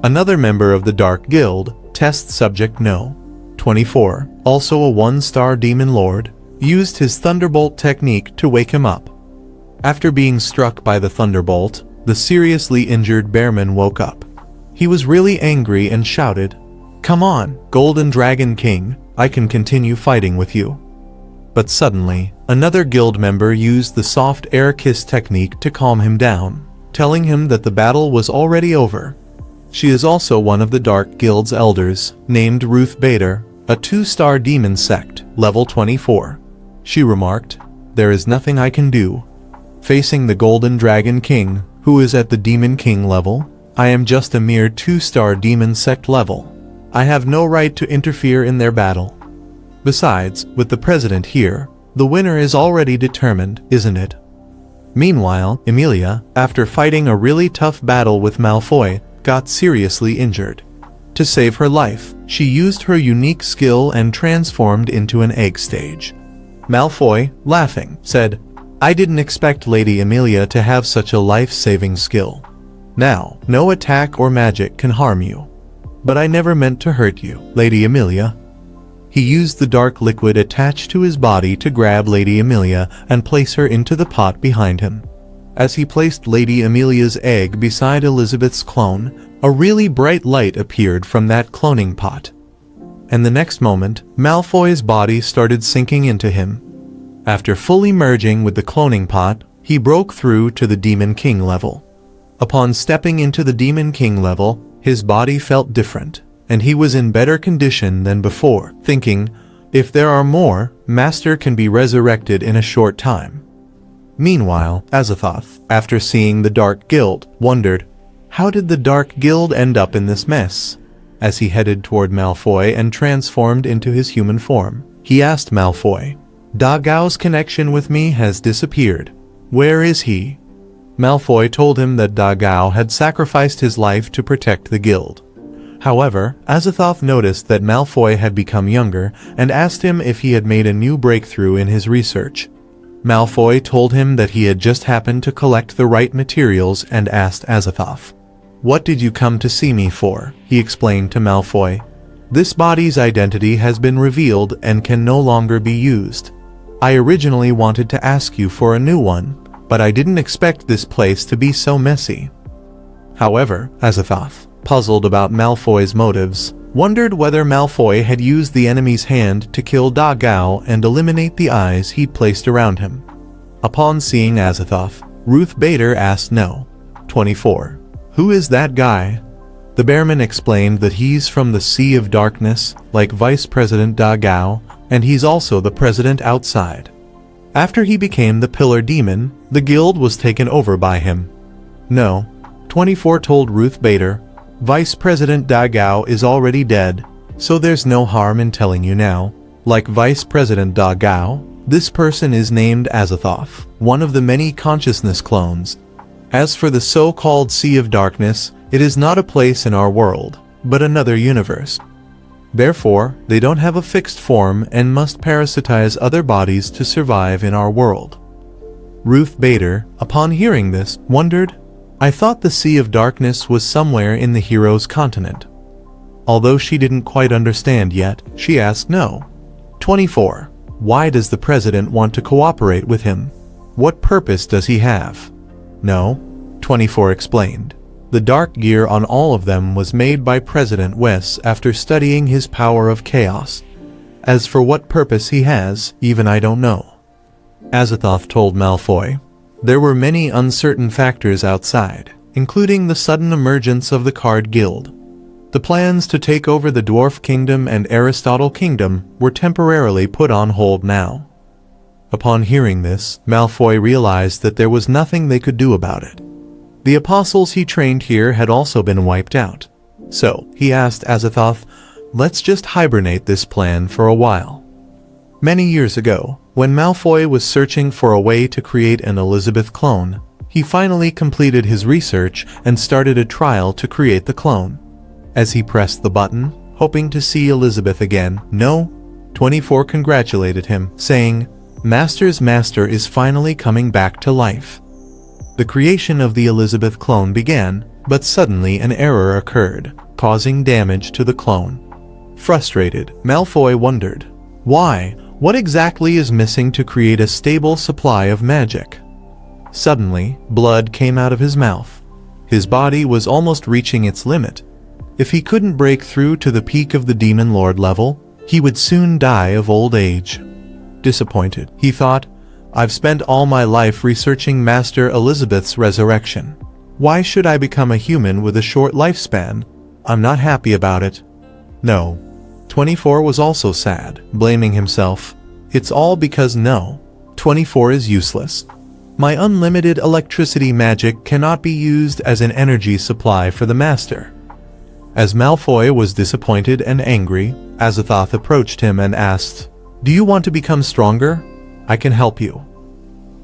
Another member of the Dark Guild, Test Subject No. 24, also a 1-star demon lord, used his Thunderbolt technique to wake him up. After being struck by the Thunderbolt, the seriously injured bearman woke up. He was really angry and shouted, "Come on, Golden Dragon King, I can continue fighting with you." But suddenly, another guild member used the soft air kiss technique to calm him down, telling him that the battle was already over. She is also one of the Dark Guild's elders, named Ruth Bader, a 2-star demon sect, level 24. She remarked, "There is nothing I can do. Facing the Golden Dragon King, who is at the Demon King level, I am just a mere 2-star demon sect level. I have no right to interfere in their battle. Besides, with the president here, the winner is already determined, isn't it?" Meanwhile, Emilia, after fighting a really tough battle with Malfoy, got seriously injured. To save her life, she used her unique skill and transformed into an egg stage. Malfoy, laughing, said, "I didn't expect Lady Amelia to have such a life-saving skill. Now, no attack or magic can harm you. But I never meant to hurt you, Lady Amelia." He used the dark liquid attached to his body to grab Lady Amelia and place her into the pot behind him. As he placed Lady Amelia's egg beside Elizabeth's clone, a really bright light appeared from that cloning pot. And the next moment, Malfoy's body started sinking into him. After fully merging with the cloning pot, he broke through to the Demon King level. Upon stepping into the Demon King level, his body felt different, and he was in better condition than before, thinking, if there are more, Master can be resurrected in a short time. Meanwhile, Azathoth, after seeing the Dark Guild, wondered, how did the Dark Guild end up in this mess? As he headed toward Malfoy and transformed into his human form, he asked Malfoy, "Da Gao's connection with me has disappeared. Where is he?" Malfoy told him that Da Gao had sacrificed his life to protect the guild. However, Azathoth noticed that Malfoy had become younger and asked him if he had made a new breakthrough in his research. Malfoy told him that he had just happened to collect the right materials and asked Azathoth, "What did you come to see me for?" He explained to Malfoy, "This body's identity has been revealed and can no longer be used. I originally wanted to ask you for a new one, but I didn't expect this place to be so messy." However, Azathoth, puzzled about Malfoy's motives, wondered whether Malfoy had used the enemy's hand to kill Da Gao and eliminate the eyes he'd placed around him. Upon seeing Azathoth, Ruth Bader asked no. 24. Who is that guy? The Bearman explained that he's from the Sea of Darkness, like Vice President Da Gao, and he's also the president outside. After he became the Pillar Demon, the guild was taken over by him. No, 24 told Ruth Bader, Vice President Da Gao is already dead, so there's no harm in telling you now. Like Vice President Da Gao, this person is named Azathoth, one of the many consciousness clones. As for the so-called Sea of Darkness, it is not a place in our world, but another universe. Therefore, they don't have a fixed form and must parasitize other bodies to survive in our world. Ruth Bader, upon hearing this, wondered, I thought the Sea of Darkness was somewhere in the hero's continent. Although she didn't quite understand yet, she asked no. 24. Why does the president want to cooperate with him? What purpose does he have? No, 24 explained. The dark gear on all of them was made by President Wes after studying his power of chaos. As for what purpose he has, even I don't know. Azathoth told Malfoy, there were many uncertain factors outside, including the sudden emergence of the Card Guild. The plans to take over the Dwarf Kingdom and Aristotle Kingdom were temporarily put on hold now. Upon hearing this, Malfoy realized that there was nothing they could do about it. The apostles he trained here had also been wiped out. So, he asked Azathoth, let's just hibernate this plan for a while. Many years ago, when Malfoy was searching for a way to create an Elizabeth clone, he finally completed his research and started a trial to create the clone. As he pressed the button, hoping to see Elizabeth again, no, 24 congratulated him, saying, Master's master is finally coming back to life. The creation of the Elizabeth clone began, but suddenly an error occurred, causing damage to the clone. Frustrated, Malfoy wondered, why? What exactly is missing to create a stable supply of magic? Suddenly, blood came out of his mouth. His body was almost reaching its limit. If he couldn't break through to the peak of the Demon Lord level, he would soon die of old age. Disappointed, he thought, I've spent all my life researching Master Elizabeth's resurrection. Why should I become a human with a short lifespan? I'm not happy about it. No. 24 was also sad, blaming himself. It's all because no. 24 is useless. My unlimited electricity magic cannot be used as an energy supply for the Master. As Malfoy was disappointed and angry, Azathoth approached him and asked, Do you want to become stronger? I can help you.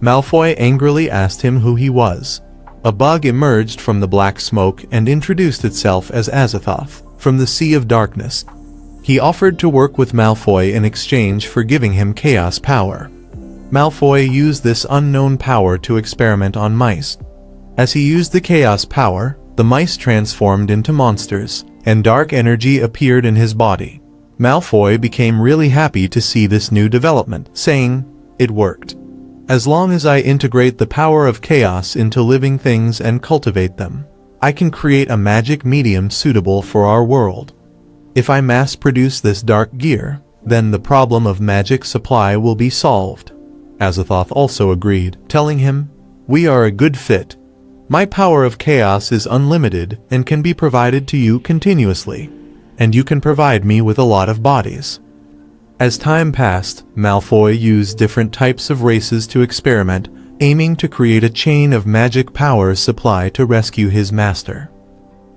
Malfoy angrily asked him who he was. A bug emerged from the black smoke and introduced itself as Azathoth, from the Sea of Darkness. He offered to work with Malfoy in exchange for giving him chaos power. Malfoy used this unknown power to experiment on mice. As he used the chaos power, the mice transformed into monsters, and dark energy appeared in his body. Malfoy became really happy to see this new development, saying, "It worked. As long as I integrate the power of chaos into living things and cultivate them, I can create a magic medium suitable for our world. If I mass-produce this dark gear, then the problem of magic supply will be solved." Azathoth also agreed, telling him, "We are a good fit. My power of chaos is unlimited and can be provided to you continuously, and you can provide me with a lot of bodies." As time passed, Malfoy used different types of races to experiment, aiming to create a chain of magic power supply to rescue his master.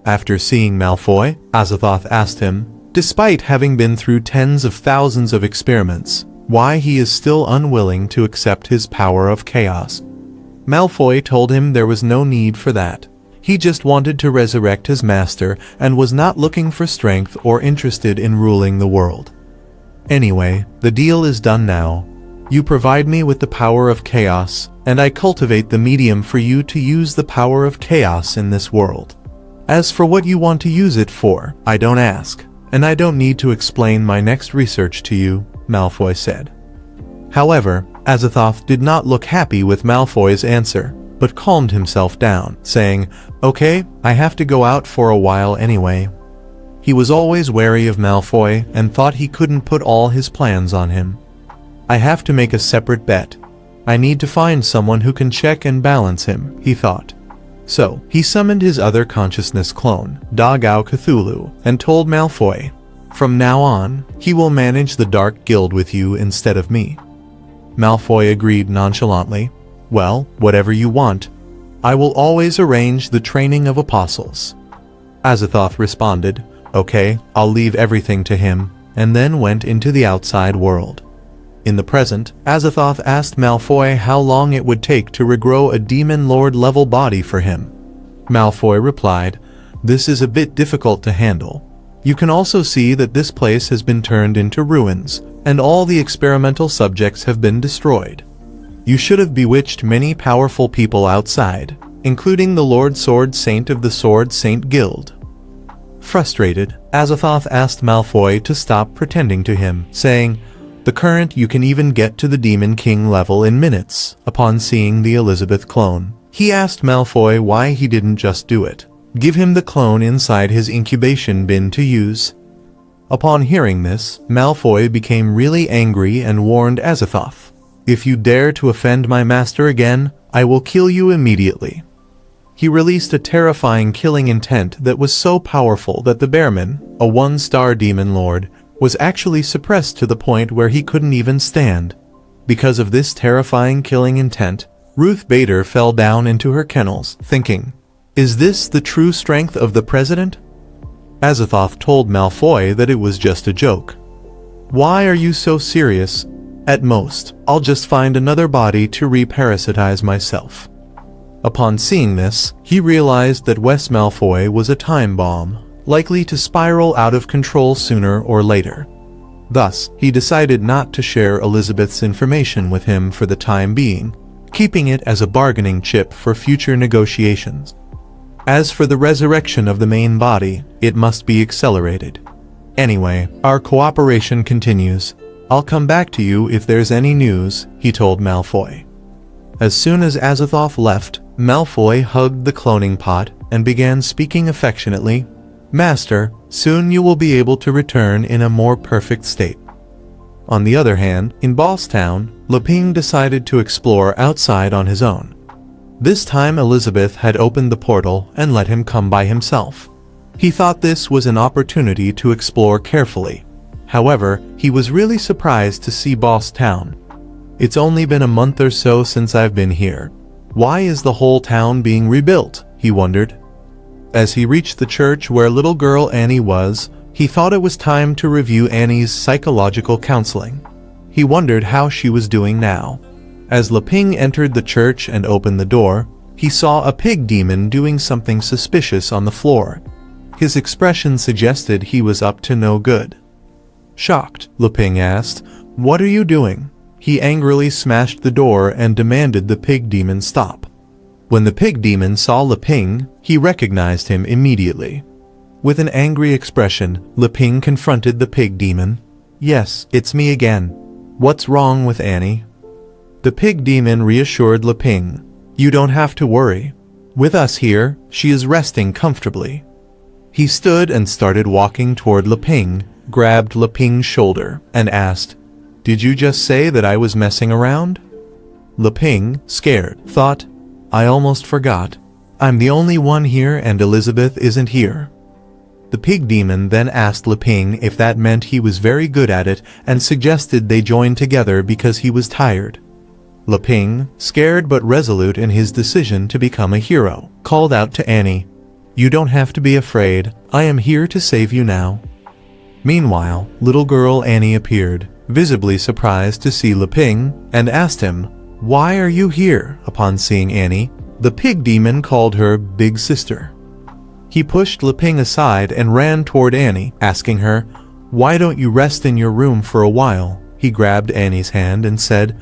After seeing Malfoy, Azathoth asked him, despite having been through tens of thousands of experiments, why he is still unwilling to accept his power of chaos. Malfoy told him there was no need for that. He just wanted to resurrect his master and was not looking for strength or interested in ruling the world. "Anyway, the deal is done now. You provide me with the power of chaos, and I cultivate the medium for you to use the power of chaos in this world. As for what you want to use it for, I don't ask, and I don't need to explain my next research to you," Malfoy said. However, Azathoth did not look happy with Malfoy's answer, but calmed himself down, saying, "Okay, I have to go out for a while anyway." He was always wary of Malfoy and thought he couldn't put all his plans on him. "I have to make a separate bet. I need to find someone who can check and balance him," he thought. So, he summoned his other consciousness clone, Dagao Cthulhu, and told Malfoy, "From now on, he will manage the Dark Guild with you instead of me." Malfoy agreed nonchalantly, "Well, whatever you want. I will always arrange the training of apostles." Azathoth responded, "Okay, I'll leave everything to him," and then went into the outside world. In the present, Azathoth asked Malfoy how long it would take to regrow a Demon Lord level body for him. Malfoy replied, "This is a bit difficult to handle. You can also see that this place has been turned into ruins, and all the experimental subjects have been destroyed. You should have bewitched many powerful people outside, including the Lord Sword Saint of the Sword Saint Guild." Frustrated, Azathoth asked Malfoy to stop pretending to him, saying, "The current you can even get to the Demon King level in minutes." Upon seeing the Elizabeth clone, he asked Malfoy why he didn't just do it. Give him the clone inside his incubation bin to use. Upon hearing this, Malfoy became really angry and warned Azathoth, "If you dare to offend my master again, I will kill you immediately." He released a terrifying killing intent that was so powerful that the Bearman, a one-star demon lord, was actually suppressed to the point where he couldn't even stand. Because of this terrifying killing intent, Ruth Bader fell down into her kennels, thinking, "Is this the true strength of the president?" Azathoth told Malfoy that it was just a joke. "Why are you so serious? At most, I'll just find another body to reparasitize myself." Upon seeing this, he realized that Wes Malfoy was a time bomb, likely to spiral out of control sooner or later. Thus, he decided not to share Elizabeth's information with him for the time being, keeping it as a bargaining chip for future negotiations. As for the resurrection of the main body, it must be accelerated. "Anyway, our cooperation continues. I'll come back to you if there's any news," he told Malfoy. As soon as Azathoth left, Malfoy hugged the cloning pot and began speaking affectionately, "Master, soon you will be able to return in a more perfect state." On the other hand, in Boss Town, Leping decided to explore outside on his own. This time Elizabeth had opened the portal and let him come by himself. He thought this was an opportunity to explore carefully. However, he was really surprised to see Boss Town. "It's only been a month or so since I've been here. Why is the whole town being rebuilt?" he wondered. As he reached the church where little girl Annie was, he thought it was time to review Annie's psychological counseling. He wondered how she was doing now. As Leping entered the church and opened the door, he saw a pig demon doing something suspicious on the floor. His expression suggested he was up to no good. Shocked, Leping asked, "What are you doing?" He angrily smashed the door and demanded the pig demon stop. When the pig demon saw Leping, he recognized him immediately. With an angry expression, Leping confronted the pig demon. "Yes, it's me again. What's wrong with Annie?" The pig demon reassured Leping. "You don't have to worry. With us here, she is resting comfortably." He stood and started walking toward Leping, grabbed Leping's shoulder, and asked, "Did you just say that I was messing around?" Leping, scared, thought, "I almost forgot. I'm the only one here and Elizabeth isn't here." The pig demon then asked Leping if that meant he was very good at it and suggested they join together because he was tired. Leping, scared but resolute in his decision to become a hero, called out to Annie, "You don't have to be afraid. I am here to save you now." Meanwhile, little girl Annie appeared, visibly surprised to see Leping, and asked him, "Why are you here?" Upon seeing Annie, the pig demon called her Big Sister. He pushed Leping aside and ran toward Annie, asking her, "Why don't you rest in your room for a while?" He grabbed Annie's hand and said,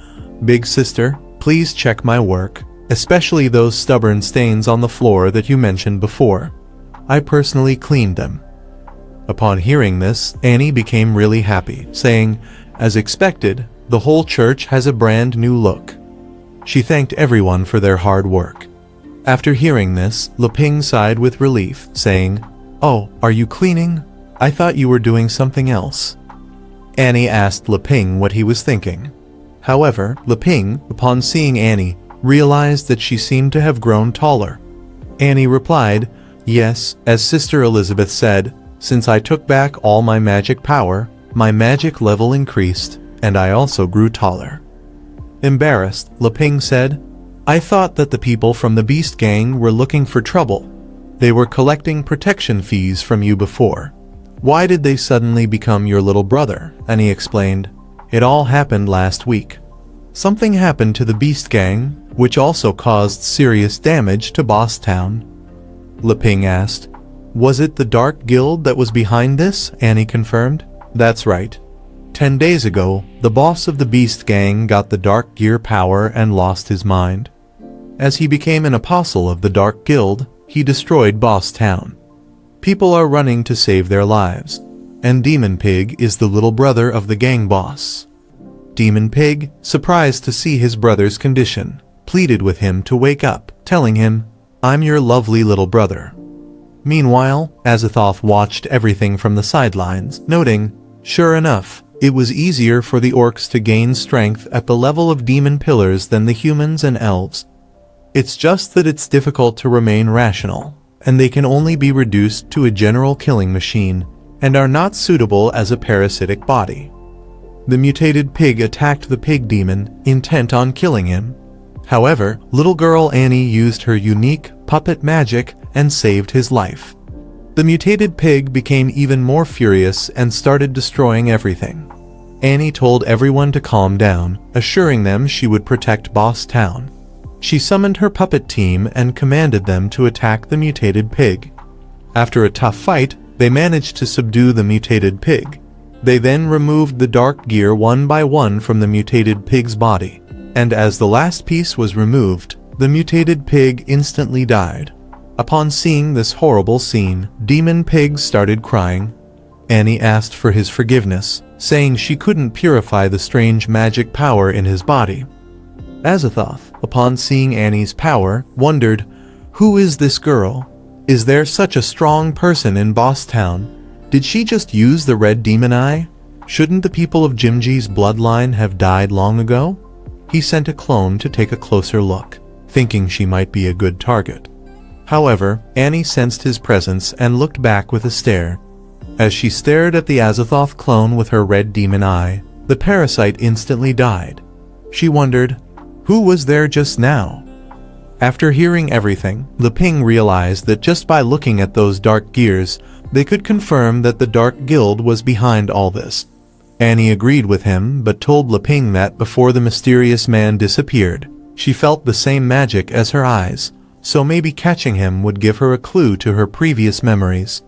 "Big Sister, please check my work, especially those stubborn stains on the floor that you mentioned before. I personally cleaned them." Upon hearing this, Annie became really happy, saying, "As expected, the whole church has a brand new look." She thanked everyone for their hard work. After hearing this, Leping sighed with relief, saying, "Oh, are you cleaning? I thought you were doing something else." Annie asked Leping what he was thinking. However, Leping, upon seeing Annie, realized that she seemed to have grown taller. Annie replied, "Yes, as Sister Elizabeth said, since I took back all my magic power, my magic level increased, and I also grew taller." Embarrassed, Leping said, "I thought that the people from the Beast Gang were looking for trouble. They were collecting protection fees from you before. Why did they suddenly become your little brother?" And he explained, "It all happened last week. Something happened to the Beast Gang, which also caused serious damage to Boss Town." Leping asked, "Was it the Dark Guild that was behind this?" Annie confirmed, "That's right. 10 days ago, the boss of the Beast Gang got the Dark Gear power and lost his mind. As he became an apostle of the Dark Guild, he destroyed Boss Town. People are running to save their lives, and Demon Pig is the little brother of the gang boss." Demon Pig, surprised to see his brother's condition, pleaded with him to wake up, telling him, "I'm your lovely little brother." Meanwhile, Azathoth watched everything from the sidelines, noting, "Sure enough, it was easier for the orcs to gain strength at the level of demon pillars than the humans and elves. It's just that it's difficult to remain rational, and they can only be reduced to a general killing machine, and are not suitable as a parasitic body." The mutated pig attacked the pig demon, intent on killing him. However, little girl Annie used her unique puppet magic and saved his life. The mutated pig became even more furious and started destroying everything. Annie told everyone to calm down, assuring them she would protect Boss Town. She summoned her puppet team and commanded them to attack the mutated pig. After a tough fight, they managed to subdue the mutated pig. They then removed the dark gear one by one from the mutated pig's body, and as the last piece was removed, the mutated pig instantly died. Upon seeing this horrible scene, Demon Pig started crying. Annie asked for his forgiveness, saying she couldn't purify the strange magic power in his body. Azathoth, upon seeing Annie's power, wondered, "Who is this girl? Is there such a strong person in Boss Town? Did she just use the red demon eye? Shouldn't the people of Jimji's bloodline have died long ago?" He sent a clone to take a closer look, thinking she might be a good target. However, Annie sensed his presence and looked back with a stare. As she stared at the Azathoth clone with her red demon eye, the parasite instantly died. She wondered, who was there just now? After hearing everything, Leping realized that just by looking at those dark gears, they could confirm that the Dark Guild was behind all this. Annie agreed with him, but told Leping that before the mysterious man disappeared, she felt the same magic as her eyes, so maybe catching him would give her a clue to her previous memories.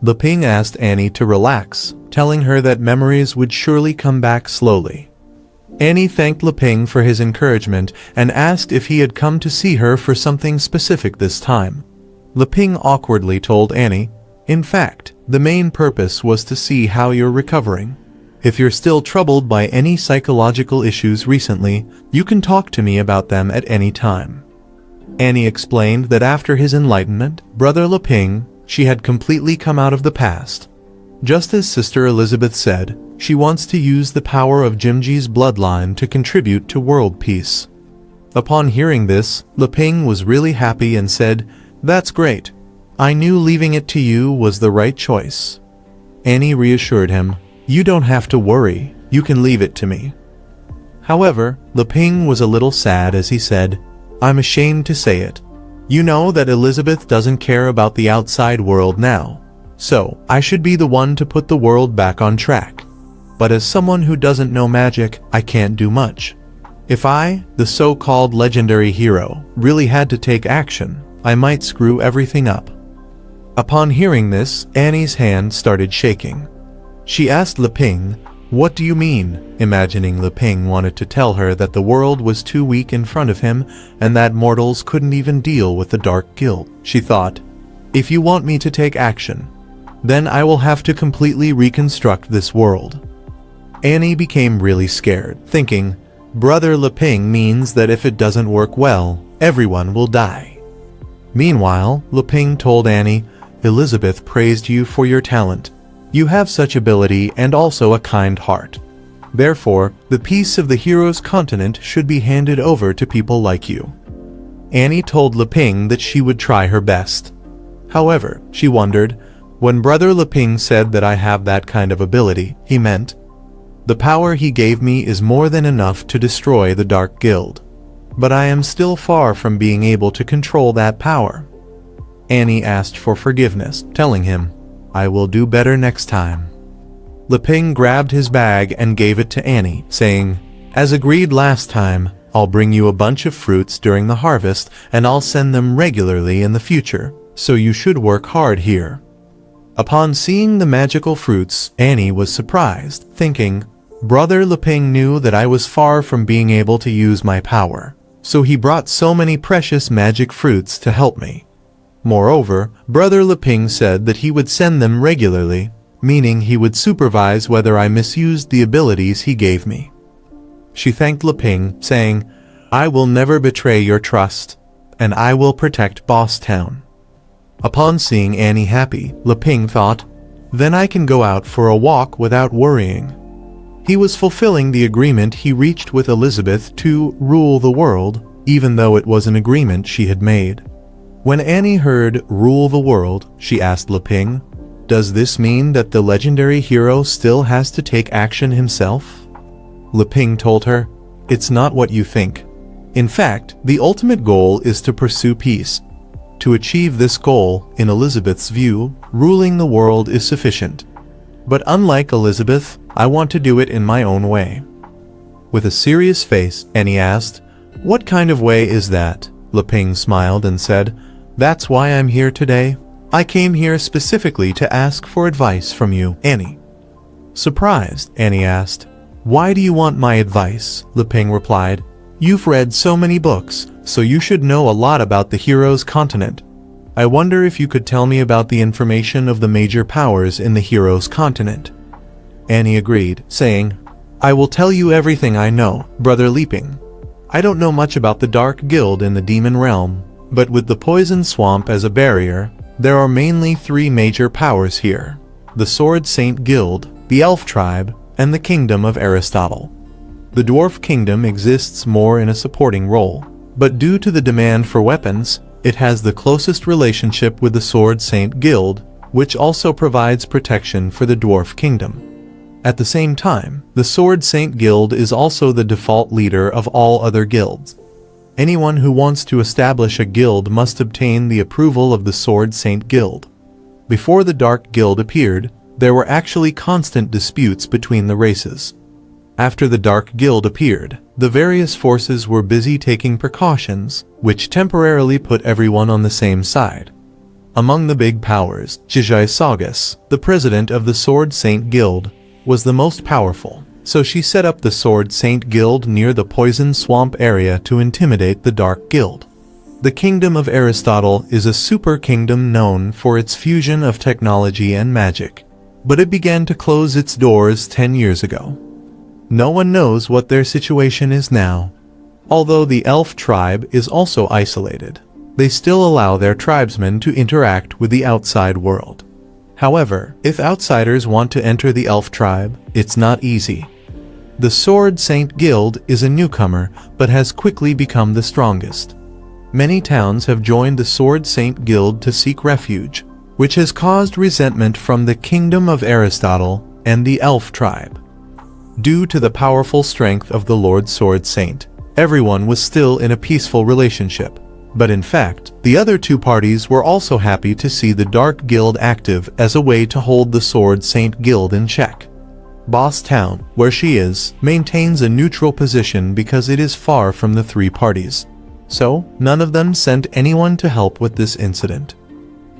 Leping asked Annie to relax, telling her that memories would surely come back slowly. Annie thanked Leping for his encouragement and asked if he had come to see her for something specific this time. Leping awkwardly told Annie, "In fact, the main purpose was to see how you're recovering. If you're still troubled by any psychological issues recently, you can talk to me about them at any time." Annie explained that after his enlightenment, Brother Leping, she had completely come out of the past. Just as Sister Elizabeth said, she wants to use the power of Jimji's bloodline to contribute to world peace. Upon hearing this, Leping was really happy and said, "That's great. I knew leaving it to you was the right choice." Annie reassured him, "You don't have to worry, you can leave it to me." However, Leping was a little sad as he said, "I'm ashamed to say it. You know that Elizabeth doesn't care about the outside world now. So, I should be the one to put the world back on track. But as someone who doesn't know magic, I can't do much. If I, the so-called legendary hero, really had to take action, I might screw everything up." Upon hearing this, Annie's hand started shaking. She asked Leping, "What do you mean?" imagining Leping wanted to tell her that the world was too weak in front of him and that mortals couldn't even deal with the Dark Guild. She thought, "If you want me to take action, then I will have to completely reconstruct this world." Annie became really scared, thinking, Brother Leping means that if it doesn't work well, everyone will die. Meanwhile, Leping told Annie, "Elizabeth praised you for your talent. You have such ability and also a kind heart. Therefore, the peace of the hero's continent should be handed over to people like you." Annie told Leping that she would try her best. However, she wondered, when Brother Leping said that I have that kind of ability, he meant, "The power he gave me is more than enough to destroy the Dark Guild. But I am still far from being able to control that power." Annie asked for forgiveness, telling him, "I will do better next time." Leping grabbed his bag and gave it to Annie, saying, "As agreed last time, I'll bring you a bunch of fruits during the harvest and I'll send them regularly in the future, so you should work hard here." Upon seeing the magical fruits, Annie was surprised, thinking, Brother Leping knew that I was far from being able to use my power, so he brought so many precious magic fruits to help me. Moreover, Brother Leping said that he would send them regularly, meaning he would supervise whether I misused the abilities he gave me. She thanked Leping, saying, "I will never betray your trust, and I will protect Boss Town." Upon seeing Annie happy, Leping thought, "Then I can go out for a walk without worrying." He was fulfilling the agreement he reached with Elizabeth to rule the world, even though it was an agreement she had made. When Annie heard "rule the world," she asked Leping, "Does this mean that the legendary hero still has to take action himself?" Leping told her, "It's not what you think. In fact, the ultimate goal is to pursue peace. To achieve this goal, in Elizabeth's view, ruling the world is sufficient. But unlike Elizabeth, I want to do it in my own way." With a serious face, Annie asked, "What kind of way is that?" Leping smiled and said, "That's why I'm here today. I came here specifically to ask for advice from you, Annie." Surprised, Annie asked, "Why do you want my advice?" Leping replied, "You've read so many books, so you should know a lot about the hero's continent. I wonder if you could tell me about the information of the major powers in the hero's continent." Annie agreed, saying, "I will tell you everything I know, Brother Leping. I don't know much about the Dark Guild in the Demon Realm, but with the Poison Swamp as a barrier, there are mainly 3 major powers here: the Sword Saint Guild, the Elf Tribe, and the Kingdom of Aristotle. The Dwarf Kingdom exists more in a supporting role, but due to the demand for weapons, it has the closest relationship with the Sword Saint Guild, which also provides protection for the Dwarf Kingdom. At the same time, the Sword Saint Guild is also the default leader of all other guilds. Anyone who wants to establish a guild must obtain the approval of the Sword Saint Guild. Before the Dark Guild appeared, there were actually constant disputes between the races. After the Dark Guild appeared, the various forces were busy taking precautions, which temporarily put everyone on the same side. Among the big powers, Jijai Saugus, the president of the Sword Saint Guild, was the most powerful. So she set up the Sword Saint Guild near the Poison Swamp area to intimidate the Dark Guild. The Kingdom of Aristotle is a super kingdom known for its fusion of technology and magic, but it began to close its doors 10 years ago. No one knows what their situation is now. Although the elf tribe is also isolated, they still allow their tribesmen to interact with the outside world. However, if outsiders want to enter the elf tribe, it's not easy. The Sword Saint Guild is a newcomer but has quickly become the strongest. Many towns have joined the Sword Saint Guild to seek refuge, which has caused resentment from the Kingdom of Aristotle and the elf tribe. Due to the powerful strength of the Lord Sword Saint, everyone was still in a peaceful relationship. But in fact, the other two parties were also happy to see the Dark Guild active as a way to hold the Sword Saint Guild in check. Boss Town, where she is, maintains a neutral position because it is far from the three parties. So, none of them sent anyone to help with this incident.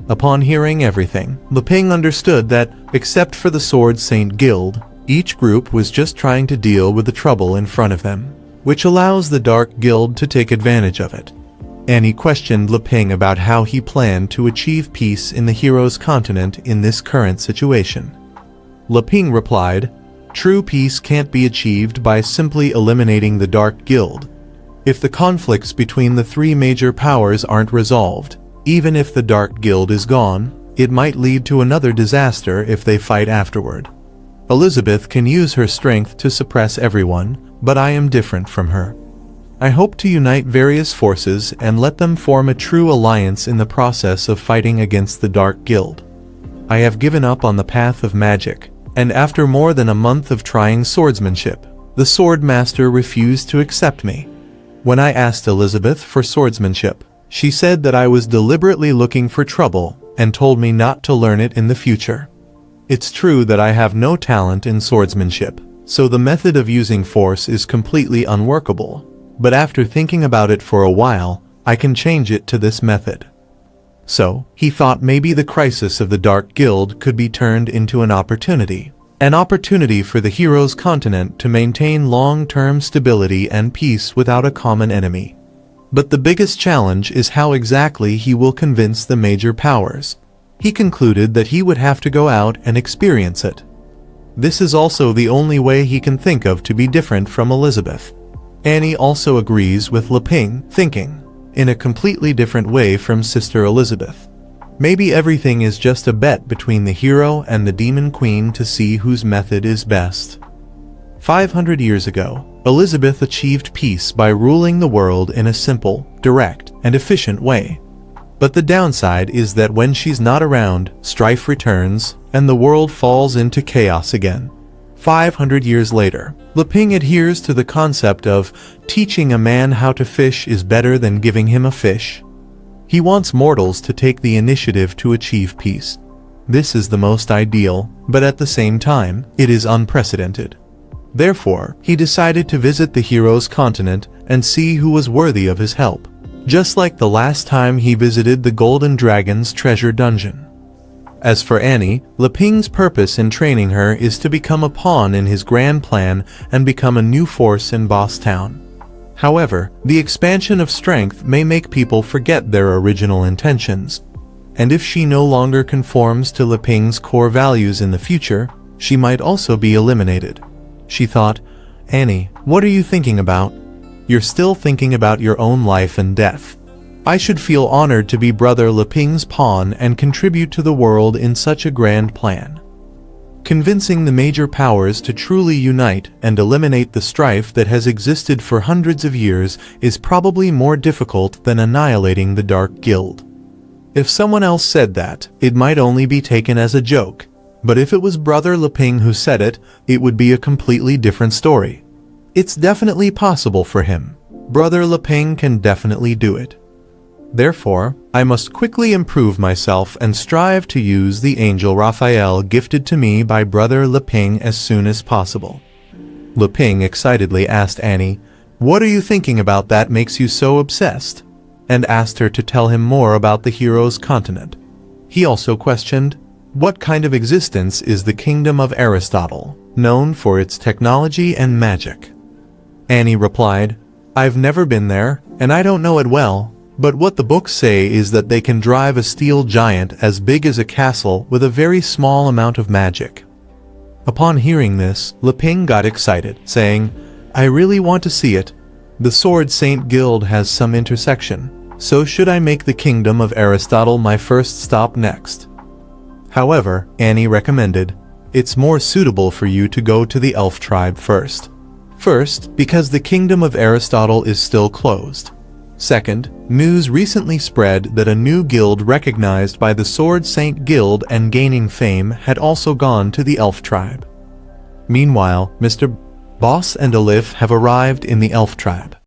Upon hearing everything, Leping understood that, except for the Sword Saint Guild, each group was just trying to deal with the trouble in front of them, which allows the Dark Guild to take advantage of it. Annie questioned Leping about how he planned to achieve peace in the hero's continent in this current situation. Leping replied, "True peace can't be achieved by simply eliminating the Dark Guild. If the conflicts between the three major powers aren't resolved, even if the Dark Guild is gone, it might lead to another disaster if they fight afterward. Elizabeth can use her strength to suppress everyone, but I am different from her. I hope to unite various forces and let them form a true alliance in the process of fighting against the Dark Guild. I have given up on the path of magic, and after more than a month of trying swordsmanship, the Sword Master refused to accept me. When I asked Elizabeth for swordsmanship, she said that I was deliberately looking for trouble and told me not to learn it in the future. It's true that I have no talent in swordsmanship, so the method of using force is completely unworkable. But after thinking about it for a while, I can change it to this method." So, he thought maybe the crisis of the Dark Guild could be turned into an opportunity for the hero's continent to maintain long-term stability and peace without a common enemy. But the biggest challenge is how exactly he will convince the major powers. He concluded that he would have to go out and experience it. This is also the only way he can think of to be different from Elizabeth. Annie also agrees with Leping, thinking, in a completely different way from Sister Elizabeth. Maybe everything is just a bet between the hero and the Demon Queen to see whose method is best. 500 years ago, Elizabeth achieved peace by ruling the world in a simple, direct, and efficient way. But the downside is that when she's not around, strife returns, and the world falls into chaos again. 500 years later, Leping adheres to the concept of teaching a man how to fish is better than giving him a fish. He wants mortals to take the initiative to achieve peace. This is the most ideal, but at the same time, it is unprecedented. Therefore, he decided to visit the hero's continent and see who was worthy of his help, just like the last time he visited the Golden Dragon's treasure dungeon. As for Annie, Leping's purpose in training her is to become a pawn in his grand plan and become a new force in Boss Town. However, the expansion of strength may make people forget their original intentions, and if she no longer conforms to Leping's core values in the future, she might also be eliminated. She thought, "Annie, what are you thinking about? You're still thinking about your own life and death. I should feel honored to be Brother Leping's pawn and contribute to the world in such a grand plan." Convincing the major powers to truly unite and eliminate the strife that has existed for hundreds of years is probably more difficult than annihilating the Dark Guild. If someone else said that, it might only be taken as a joke, but if it was Brother Leping who said it, it would be a completely different story. It's definitely possible for him. Brother Leping can definitely do it. Therefore, I must quickly improve myself and strive to use the angel Raphael gifted to me by Brother Leping as soon as possible. Leping excitedly asked Annie, "What are you thinking about that makes you so obsessed?" and asked her to tell him more about the hero's continent. He also questioned, "What kind of existence is the Kingdom of Aristotle?" known for its technology and magic. Annie replied, I've never been there, and I don't know it well, but what the books say is that they can drive a steel giant as big as a castle with a very small amount of magic. Upon hearing this, Leping got excited, saying, I really want to see it. The Sword Saint Guild has some intersection, so should I make the kingdom of Aristotle my first stop next? However, Annie recommended, it's more suitable for you to go to the elf tribe first. First, because the kingdom of Aristotle is still closed. Second, news recently spread that a new guild recognized by the Sword Saint Guild and gaining fame had also gone to the elf tribe. Meanwhile, Mr. Boss and Alif have arrived in the elf tribe.